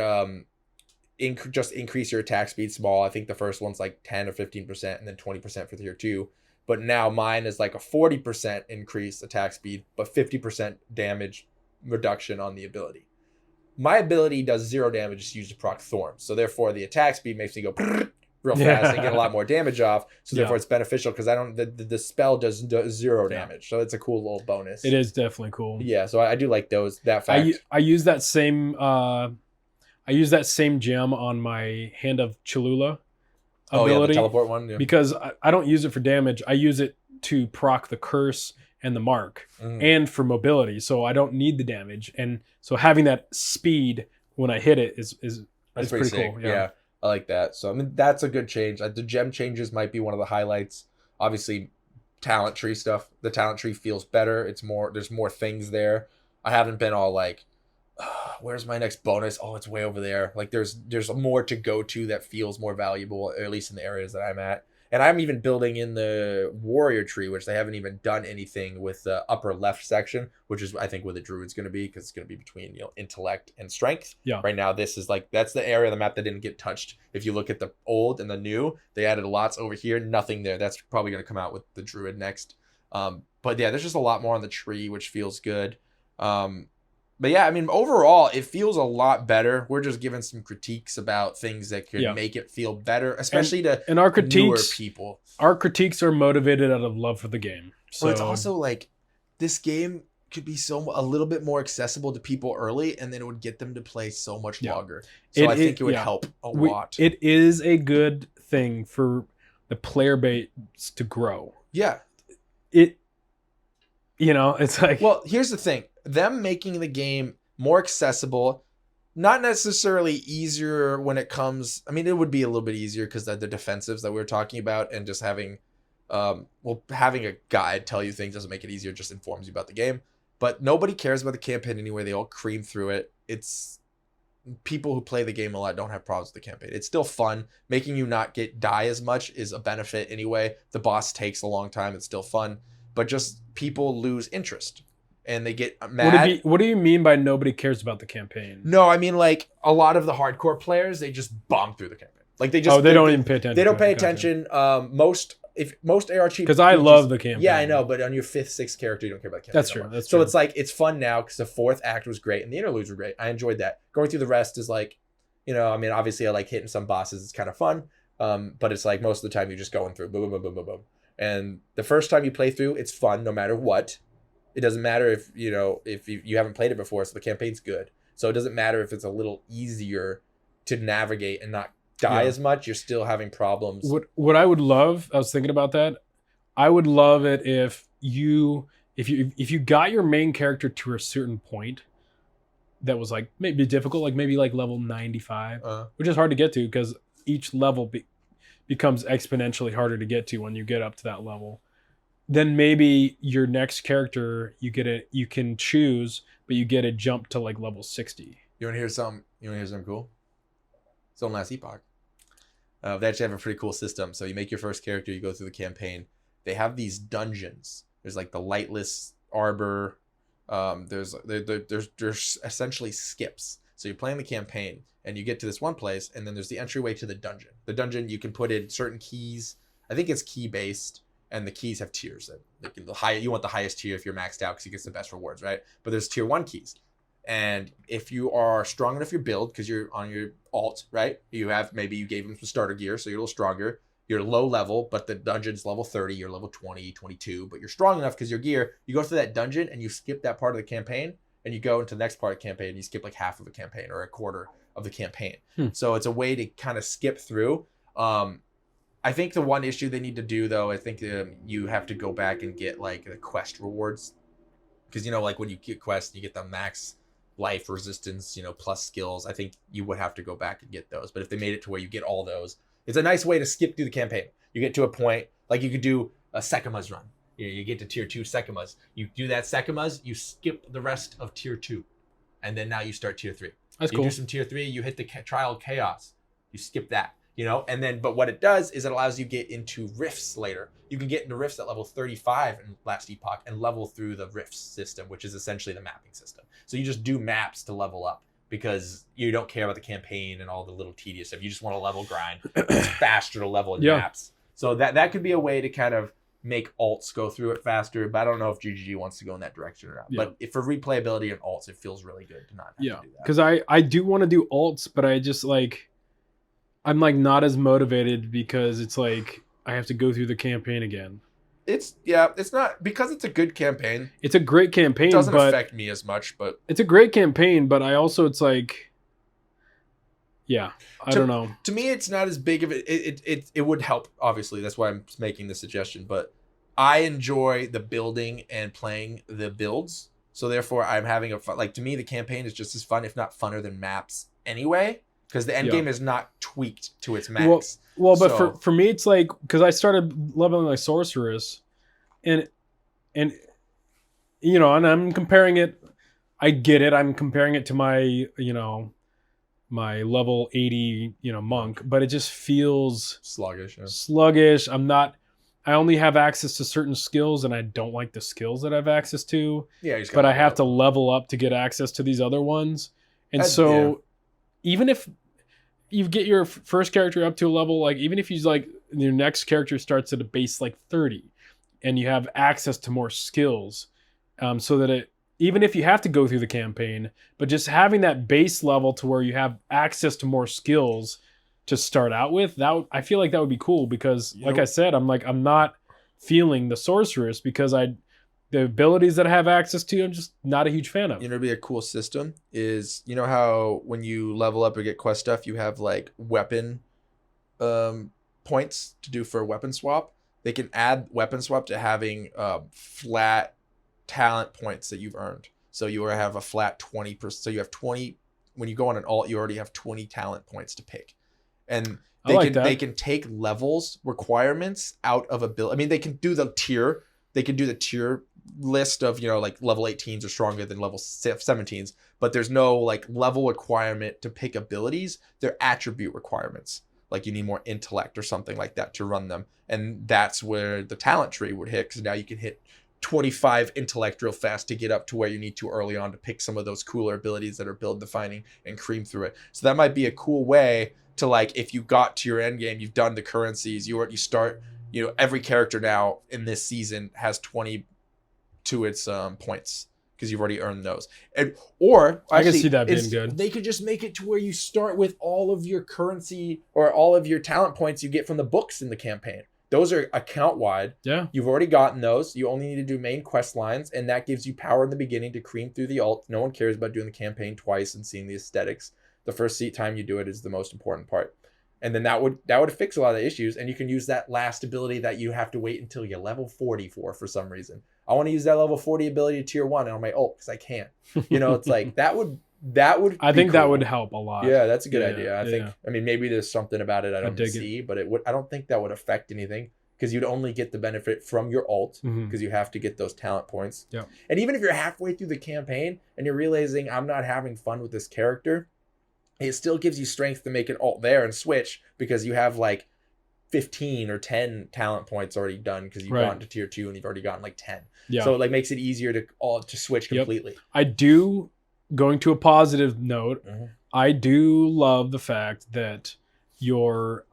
just increase your attack speed small. I think the first one's like 10 or 15% and then 20% for tier 2. But now mine is like a 40% increase attack speed, but 50% damage reduction on the ability. My ability does 0 damage, just used to proc Thorns. So therefore the attack speed makes me go real fast and get a lot more damage off. So therefore it's beneficial because the spell does 0 damage. So it's a cool little bonus. It is definitely cool. Yeah, so I do like that fact. I use that same gem on my Hand of Cholula ability. The teleport one. Yeah. Because I don't use it for damage. I use it to proc the curse and the mark and for mobility. So I don't need the damage. And so having that speed when I hit it is pretty cool. Yeah, I like that. So I mean, that's a good change. The gem changes might be one of the highlights. Obviously, talent tree stuff. The talent tree feels better. There's more things there. I haven't been all like, where's my next bonus? Oh, it's way over there. Like there's more to go to that feels more valuable, or at least in the areas that I'm at. And I'm even building in the warrior tree, which they haven't even done anything with the upper left section, which is I think where the druid's going to be, because it's going to be between intellect and strength. Yeah. Right now, this is like that's the area of the map that didn't get touched. If you look at the old and the new, they added lots over here, nothing there. That's probably going to come out with the druid next. But yeah, there's just a lot more on the tree, which feels good. But yeah, I mean, overall, it feels a lot better. We're just giving some critiques about things that could make it feel better, especially to our newer people. Our critiques are motivated out of love for the game. So it's also like this game could be a little bit more accessible to people early, and then it would get them to play so much longer. So I think it would help a lot. It is a good thing for the player base to grow. Yeah. It's like... Well, here's the thing. Them making the game more accessible, not necessarily easier when it comes... I mean, it would be a little bit easier because the defensives that we were talking about, and just having having a guide tell you things doesn't make it easier, just informs you about the game. But nobody cares about the campaign anyway. They all cream through it. It's... People who play the game a lot don't have problems with the campaign. It's still fun. Making you not die as much is a benefit anyway. The boss takes a long time. It's still fun. But just people lose interest. And they get mad. What do you mean by nobody cares about the campaign? No, I mean like a lot of the hardcore players, they just bomb through the campaign. Like they just they don't even pay attention. They don't pay Gotcha. attention. Most ARG because I love the campaign. Yeah, I know, but on your 5th, 6th character, you don't care about the campaign. That's true. That's so true. It's like it's fun now because the 4th act was great and the interludes were great. I enjoyed that. Going through the rest is like, I mean, obviously I like hitting some bosses. It's kind of fun, but it's like most of the time you're just going through boom, boom, boom, boom, boom, boom. And the first time you play through, it's fun no matter what. It doesn't matter if you haven't played it before, so the campaign's good. So it doesn't matter if it's a little easier to navigate and not die as much. You're still having problems. What I would love, I was thinking about that. I would love it if you got your main character to a certain point that was like maybe difficult, like maybe like level 95, which is hard to get to because each level becomes exponentially harder to get to when you get up to that level. Then maybe your next character you can choose, but you get a jump to like level 60. You want to hear something? Cool? It's on last Epoch. They actually have a pretty cool system. So you make your first character, you go through the campaign. They have these dungeons. There's like the Lightless Arbor. There's essentially skips. So you're playing the campaign and you get to this one place, and then there's the entryway to the dungeon. The dungeon, you can put in certain keys. I think it's key based, and the keys have tiers. You want the highest tier if you're maxed out because you get the best rewards, right? But there's tier 1 keys. And if you are strong enough your build, because you're on your alt, right? Maybe you gave them some starter gear, so you're a little stronger. You're low level, but the dungeon's level 30, you're level 20, 22, but you're strong enough because your gear, you go through that dungeon and you skip that part of the campaign and you go into the next part of the campaign and you skip like half of the campaign or a quarter of the campaign. So it's a way to kind of skip through. I think the one issue they need to do though, I think you have to go back and get like the quest rewards. Because, like when you get quests, you get the max life resistance, plus skills. I think you would have to go back and get those. But if they made it to where you get all those, it's a nice way to skip through the campaign. You get to a point, like you could do a Sekima's run. You get to tier 2 Sekima's. You do that Sekima's, you skip the rest of tier 2. And then now you start tier 3. That's you cool. do some tier 3, you hit the Trial of Chaos. You skip that, and then, but what it does is it allows you to get into rifts later. You can get into rifts at level 35 in last Epoch and level through the rifts system, which is essentially the mapping system. So you just do maps to level up because you don't care about the campaign and all the little tedious stuff. You just want to level grind. It's faster to level in maps. So that could be a way to kind of make alts go through it faster, but I don't know if GGG wants to go in that direction or not. But for replayability and alts, it feels really good to not have to do that. Because I do want to do alts, but I just I'm not as motivated because it's like I have to go through the campaign again. It's not because it's a good campaign. It's a great campaign. It doesn't affect me as much, but it's a great campaign. But I also, it's like, I don't know. To me, it's not as big of it would help. Obviously, that's why I'm making the suggestion. But I enjoy the building and playing the builds, so therefore I'm having a fun. Like to me, the campaign is just as fun, if not funner, than maps anyway. Because the end game is not tweaked to its max. But for me, it's like, because I started leveling like sorceress, and I'm comparing it. I get it. I'm comparing it to my my level 80 monk, but it just feels sluggish. Sluggish. I only have access to certain skills, and I don't like the skills that I have access to. Yeah, but I have to level up to get access to these other ones, and even if you get your first character up to a level, like even if your next character starts at a base 30 and you have access to more skills, so that even if you have to go through the campaign, but just having that base level to where you have access to more skills to start out with, I feel like that would be cool because I said, I'm not feeling the sorceress because the abilities that I have access to, I'm just not a huge fan of. It'd be a cool system is, how when you level up or get quest stuff, you have like weapon points to do for a weapon swap. They can add weapon swap to having flat talent points that you've earned. So you have a flat 20%. So you have 20, when you go on an alt, you already have 20 talent points to pick. And they can take levels requirements out of a build. I mean, they can do the tier. They can do the tier list of like level 18s are stronger than level 17s, but there's no level requirement to pick abilities. They're attribute requirements, like you need more intellect or something like that to run them, and that's where the talent tree would hit, because now you can hit 25 intellect real fast to get up to where you need to early on to pick some of those cooler abilities that are build defining and cream through it. So that might be a cool way to, like, if you got to your end game, you've done the currencies, you start, every character now in this season has 20 to its points because you've already earned those. Or I can see that being good. They could just make it to where you start with all of your currency or all of your talent points you get from the books in the campaign. Those are account wide. Yeah. You've already gotten those. You only need to do main quest lines, and that gives you power in the beginning to cream through the alt. No one cares about doing the campaign twice and seeing the aesthetics. The first time you do it is the most important part. And then that would fix a lot of the issues, and you can use that last ability that you have to wait until you're level 40 for some reason. I want to use that level 40 ability to tier 1 on my ult because I can't. It's like that would I think cool. That would help a lot. Yeah, that's a good idea. I think. I mean, maybe there's something about it I don't see, but I don't think that would affect anything because you'd only get the benefit from your ult because you have to get those talent points. Yeah. And even if you're halfway through the campaign and you're realizing I'm not having fun with this character, it still gives you strength to make an ult there and switch because you have like 15 or 10 talent points already done because you've gotten to tier 2 and you've already gotten like 10. Yeah. So it like makes it easier to switch completely. Yep. I do, going to a positive note, I do love the fact that your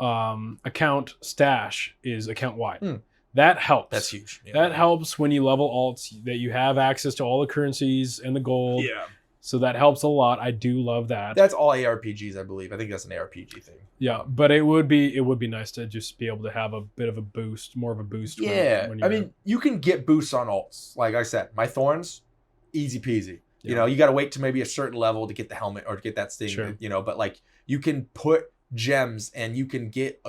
account stash is account wide. That helps. That's huge. Yeah. That helps when you level alts that you have access to all the currencies and the gold. Yeah. So that helps a lot. I do love that. That's all ARPGs, I believe. I think that's an ARPG thing. Yeah, but it would be nice to just be able to have a bit of a boost, more of a boost. Yeah, I mean, you can get boosts on alts. Like I said, my Thorns, easy peasy. Yeah. You got to wait to maybe a certain level to get the helmet or to get that thing. Sure. But like you can put gems and you can get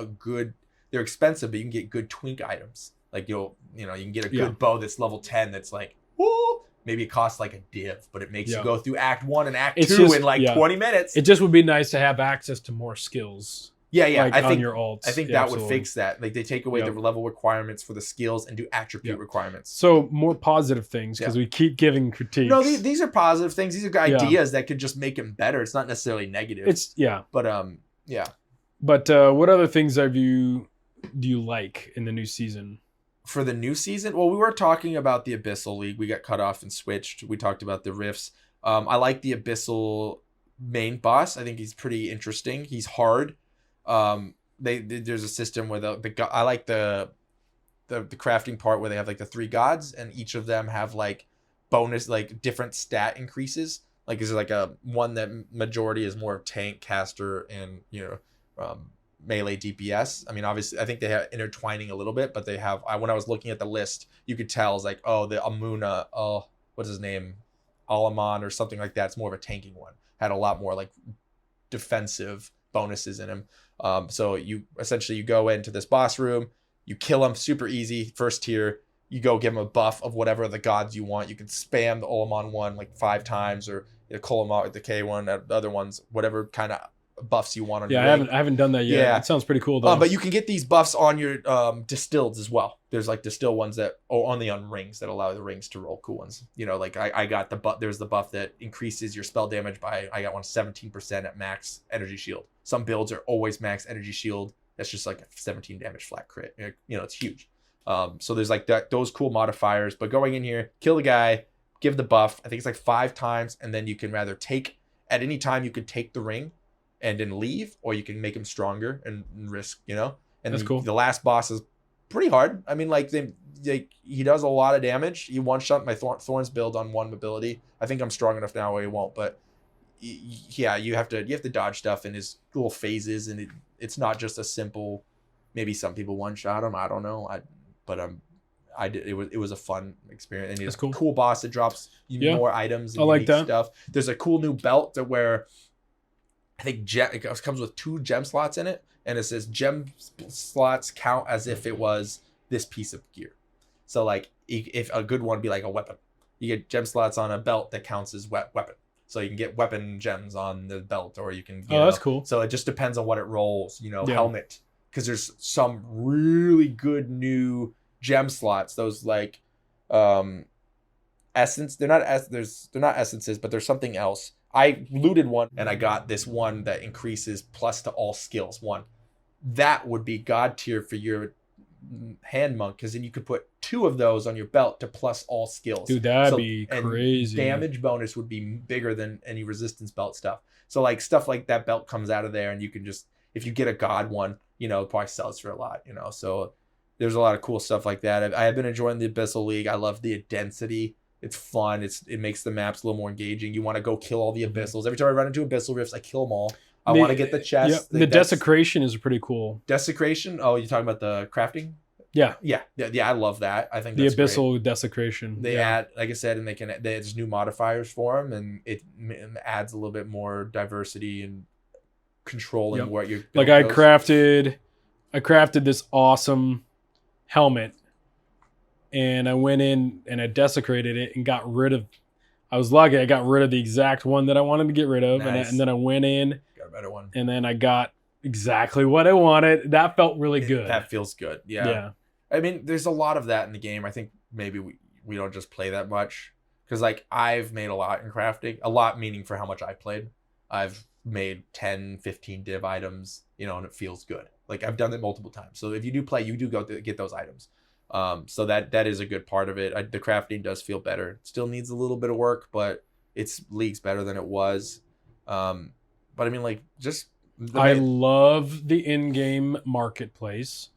they're expensive, but you can get good twink items. Like you can get a good bow that's level 10 that's like, woo! Maybe it costs like a div, but it makes you go through Act 1 and Act 2 in like 20 minutes. It just would be nice to have access to more skills. Yeah. Like I think your alts. I think that would fix that. Like they take away the level requirements for the skills and do attribute requirements. So more positive things because we keep giving critiques. No, these are positive things. These are ideas that could just make them better. It's not necessarily negative. But But what other things do you like in the new season? For the new season, well, we were talking about the Abyssal League. We got cut off and switched. We talked about the rifts. I like the Abyssal main boss. I think he's pretty interesting. He's hard. There's a system where I like the crafting part where they have like the 3 gods and each of them have like bonus, like different stat increases. Like is like a one that majority is more tank, caster, and melee DPS. I mean, obviously, I think they have intertwining a little bit, but they have. When I was looking at the list, you could tell it's like, oh, the Amuna, what's his name, Alaman or something like that. It's more of a tanking one. Had a lot more like defensive bonuses in him. So you go into this boss room, you kill him super easy, first tier. You go give him a buff of whatever the gods you want. You can spam the Alaman one like 5 times, or Kolomar, the K one, the other ones, whatever kind of buffs you want on your ring. I haven't done that yet. Yeah. It sounds pretty cool though. But you can get these buffs on your distilled as well. There's like distilled ones that only on rings that allow the rings to roll cool ones. Like I got the buff. There's the buff that increases your spell damage by, I got one 17% at max energy shield. Some builds are always max energy shield. That's just like a 17 damage flat crit. It's huge. So there's like those cool modifiers, but going in here, kill the guy, give the buff. I think it's like 5 times. And then you can rather take at any time you could take the ring and then leave, or you can make him stronger and risk, and that's cool. The last boss is pretty hard. I mean, like he does a lot of damage. He one-shot my Thorns build on one ability. I think I'm strong enough now where he won't, but yeah, you have to dodge stuff in his little phases, and it's not just a simple, maybe some people one-shot him, I don't know. I did. It was a fun experience, and it's a cool boss that drops more items and I like that stuff. There's a cool new belt where I think it comes with 2 gem slots in it, and it says gem slots count as if it was this piece of gear. So like if a good one would be like a weapon, you get gem slots on a belt that counts as weapon. So you can get weapon gems on the belt, or you can. That's cool. So it just depends on what it rolls. Helmet, because there's some really good new gem slots. Those like essence. They're not essences, but there's something else. I looted one and I got this one that increases plus to all skills 1. That would be god tier for your hand monk, because then you could put 2 of those on your belt to plus all skills. Dude, that'd be crazy. Damage bonus would be bigger than any resistance belt stuff. So like stuff like that belt comes out of there, and you can just, if you get a god one, you know, it probably sells for a lot, you know. So there's a lot of cool stuff like that. I have been enjoying the Abyssal League. I love the density. It's fun. It makes the maps a little more engaging. You want to go kill all the Abyssals. Every time I run into Abyssal Rifts, I kill them all. I want to get the chest. Yeah, the Desecration is pretty cool. Desecration? Oh, you're talking about the crafting? Yeah. Yeah, I love that. I think the that's Abyssal great. Desecration. They add, like I said, and there's new modifiers for them, and it adds a little bit more diversity and controlling what you're. Like I crafted this awesome helmet, and I went in and I desecrated it and got rid of. I was lucky. I got rid of the exact one that I wanted to get rid of, nice. and then I went in. Got a better one. And then I got exactly what I wanted. That felt really good. That feels good. Yeah. I mean, there's a lot of that in the game. I think maybe we don't just play that much, because like I've made a lot in crafting. A lot meaning for how much I played. I've made 10, 15 div items, you know, and it feels good. Like I've done it multiple times. So if you do play, you do go to get those items. So that is a good part of it. The crafting does feel better. It still needs a little bit of work, but it's leagues better than it was. But I mean, like, just I love the in-game marketplace.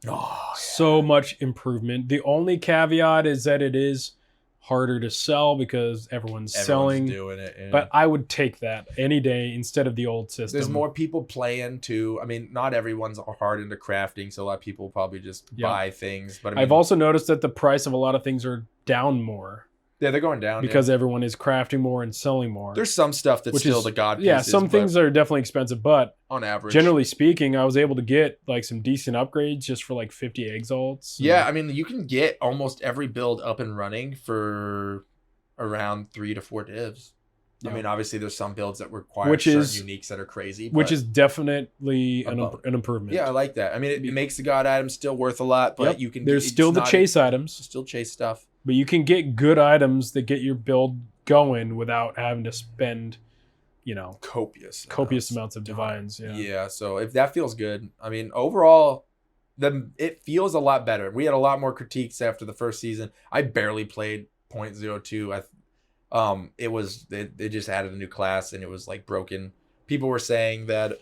So much improvement. The only caveat is that it is harder to sell because everyone's selling. Doing it, yeah. But I would take that any day instead of the old system. There's more people playing too. I mean, not everyone's hard into crafting, so a lot of people probably just buy things. But I mean, I've also noticed that the price of a lot of things are down more. Yeah, they're going down because everyone is crafting more and selling more. There's some stuff that's still the god pieces. Yeah, some things are definitely expensive, but on average, generally speaking, I was able to get like some decent upgrades just for like 50 exalts. Yeah, I mean, you can get almost every build up and running for around 3 to 4 divs. Yeah. I mean, obviously, there's some builds that require certain uniques that are crazy. Which is definitely an improvement. Yeah, I like that. I mean, it makes the god items still worth a lot, but you can. There's still the chase items. Still chase stuff. But you can get good items that get your build going without having to spend, you know, copious amounts of divines. Yeah. So if that feels good, I mean, overall, then it feels a lot better. We had a lot more critiques after the first season. I barely played 0.02. They just added a new class and it was like broken. People were saying that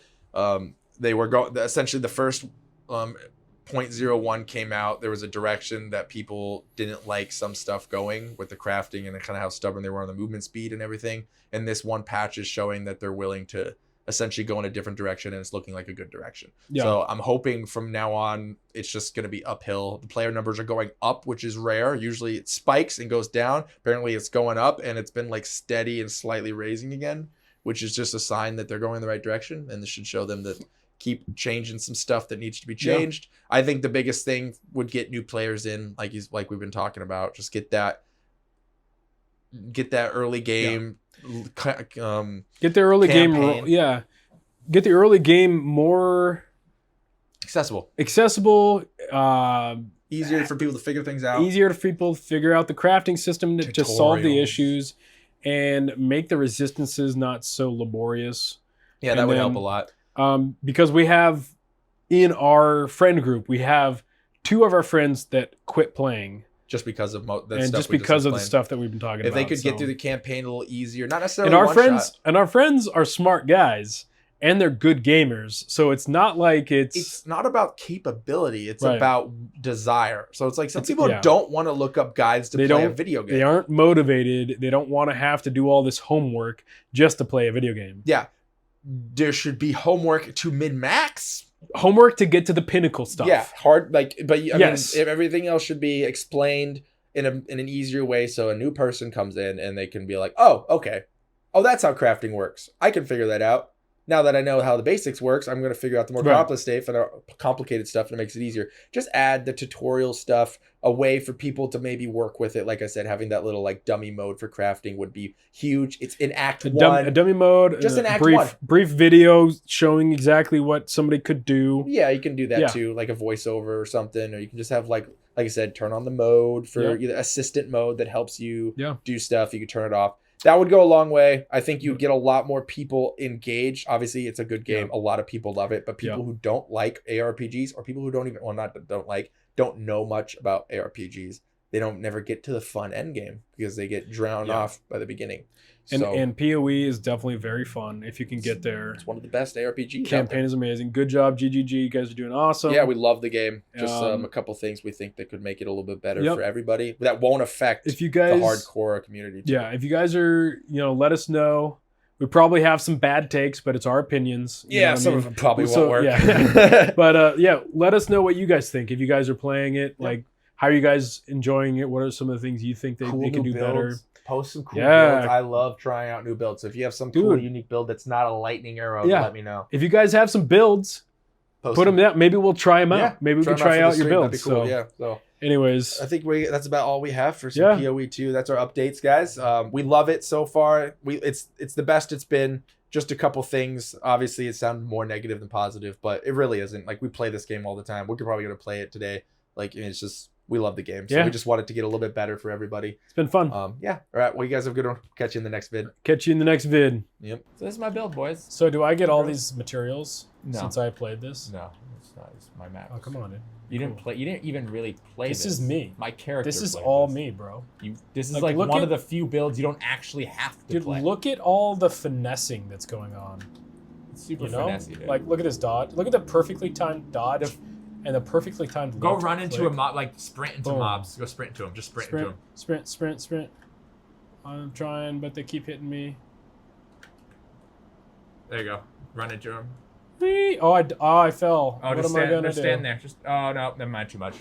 they were essentially the first 0.01 came out. There was a direction that people didn't like some stuff going with the crafting and kind of how stubborn they were on the movement speed and everything. And this one patch is showing that they're willing to essentially go in a different direction, and it's looking like a good direction. Yeah. So I'm hoping from now on it's just going to be uphill. The player numbers are going up, which is rare. Usually it spikes and goes down. Apparently it's going up, and it's been like steady and slightly raising again, which is just a sign that they're going in the right direction, and this should show them that keep changing some stuff that needs to be changed. Yeah. I think the biggest thing would get new players in, like we've been talking about. Just get that early game. Get the early campaign. game. Get the early game more accessible. Easier for people to figure things out. Easier for people to figure out the crafting system to solve the issues, and make the resistances not so laborious. Yeah, that would help a lot. Because we have in our friend group, we have 2 of our friends that quit playing. Just because of the stuff that we've been talking about. If they could get through the campaign a little easier, not necessarily and our friends are smart guys and they're good gamers. So it's not like it's not about capability. It's about desire. So it's like some people don't want to look up guides to play a video game. They aren't motivated. They don't want to have to do all this homework just to play a video game. Yeah. There should be homework to min-max. Homework to get to the pinnacle stuff. Yeah, hard. But I mean, if everything else should be explained in an easier way, so a new person comes in and they can be like, "Oh, okay, that's how crafting works. I can figure that out. Now that I know how the basics works, I'm going to figure out the more complicated stuff, and it makes it easier. Just add the tutorial stuff, a way for people to maybe work with it. Like I said, having that little like dummy mode for crafting would be huge. It's in Act 1. A dummy mode, just an Act 1. Brief video showing exactly what somebody could do. Yeah, you can do that too, like a voiceover or something, or you can just have like I said, turn on the mode for either assistant mode that helps you do stuff. You can turn it off. that would go a long way. I think you'd get a lot more people engaged. Obviously, it's a good game. A lot of people love it, but people who don't like ARPGs or people who don't even, well, not don't know much about ARPGs. They don't never get to the fun end game because they get drowned off by the beginning. And POE is definitely very fun if you can get there. It's one of the best ARPGs. Campaign is amazing. Good job, GGG. You guys are doing awesome. Yeah, we love the game. Just a couple things we think that could make it a little bit better for everybody. That won't affect the hardcore community too. Yeah, if you guys are, let us know. We probably have some bad takes, but it's our opinions. Yeah, some of them probably won't work. Yeah. But let us know what you guys think. If you guys are playing it, like, how are you guys enjoying it? What are some of the things you think they can do better? Post some cool builds. I love trying out new builds. So if you have some cool, unique build that's not a lightning arrow, let me know. If you guys have some builds, put them down. Maybe we'll try them out. Maybe we can try out your builds. Cool. So, anyways, I think that's about all we have for some POE 2. That's our updates, guys. We love it so far. It's the best it's been. Just a couple things. Obviously, it sounded more negative than positive, but it really isn't. Like, we play this game all the time. We're probably going to play it today. Like, it's just. We love the game. So we just wanted to get a little bit better for everybody. It's been fun. All right. Well, you guys have a good one. Catch you in the next vid. Yep. So this is my build, boys. So do I get all these materials since I played this? No, it's not. It's my map. Oh, come on, dude. You didn't play. You didn't even really play this. This is me. My character. This is all me, bro. This is like one of the few builds you don't actually have to play. Look at all the finessing that's going on. It's super finessy, dude. Like, look at this dodge. Look at the perfectly timed dodge. And the perfectly timed go run into a mob, like sprint into mobs. Go sprint into them. Just sprint into them. Sprint. I'm trying, but they keep hitting me. There you go. Run into them. I fell. Oh, what am I gonna do? Stand there. Oh no, never mind. Too much.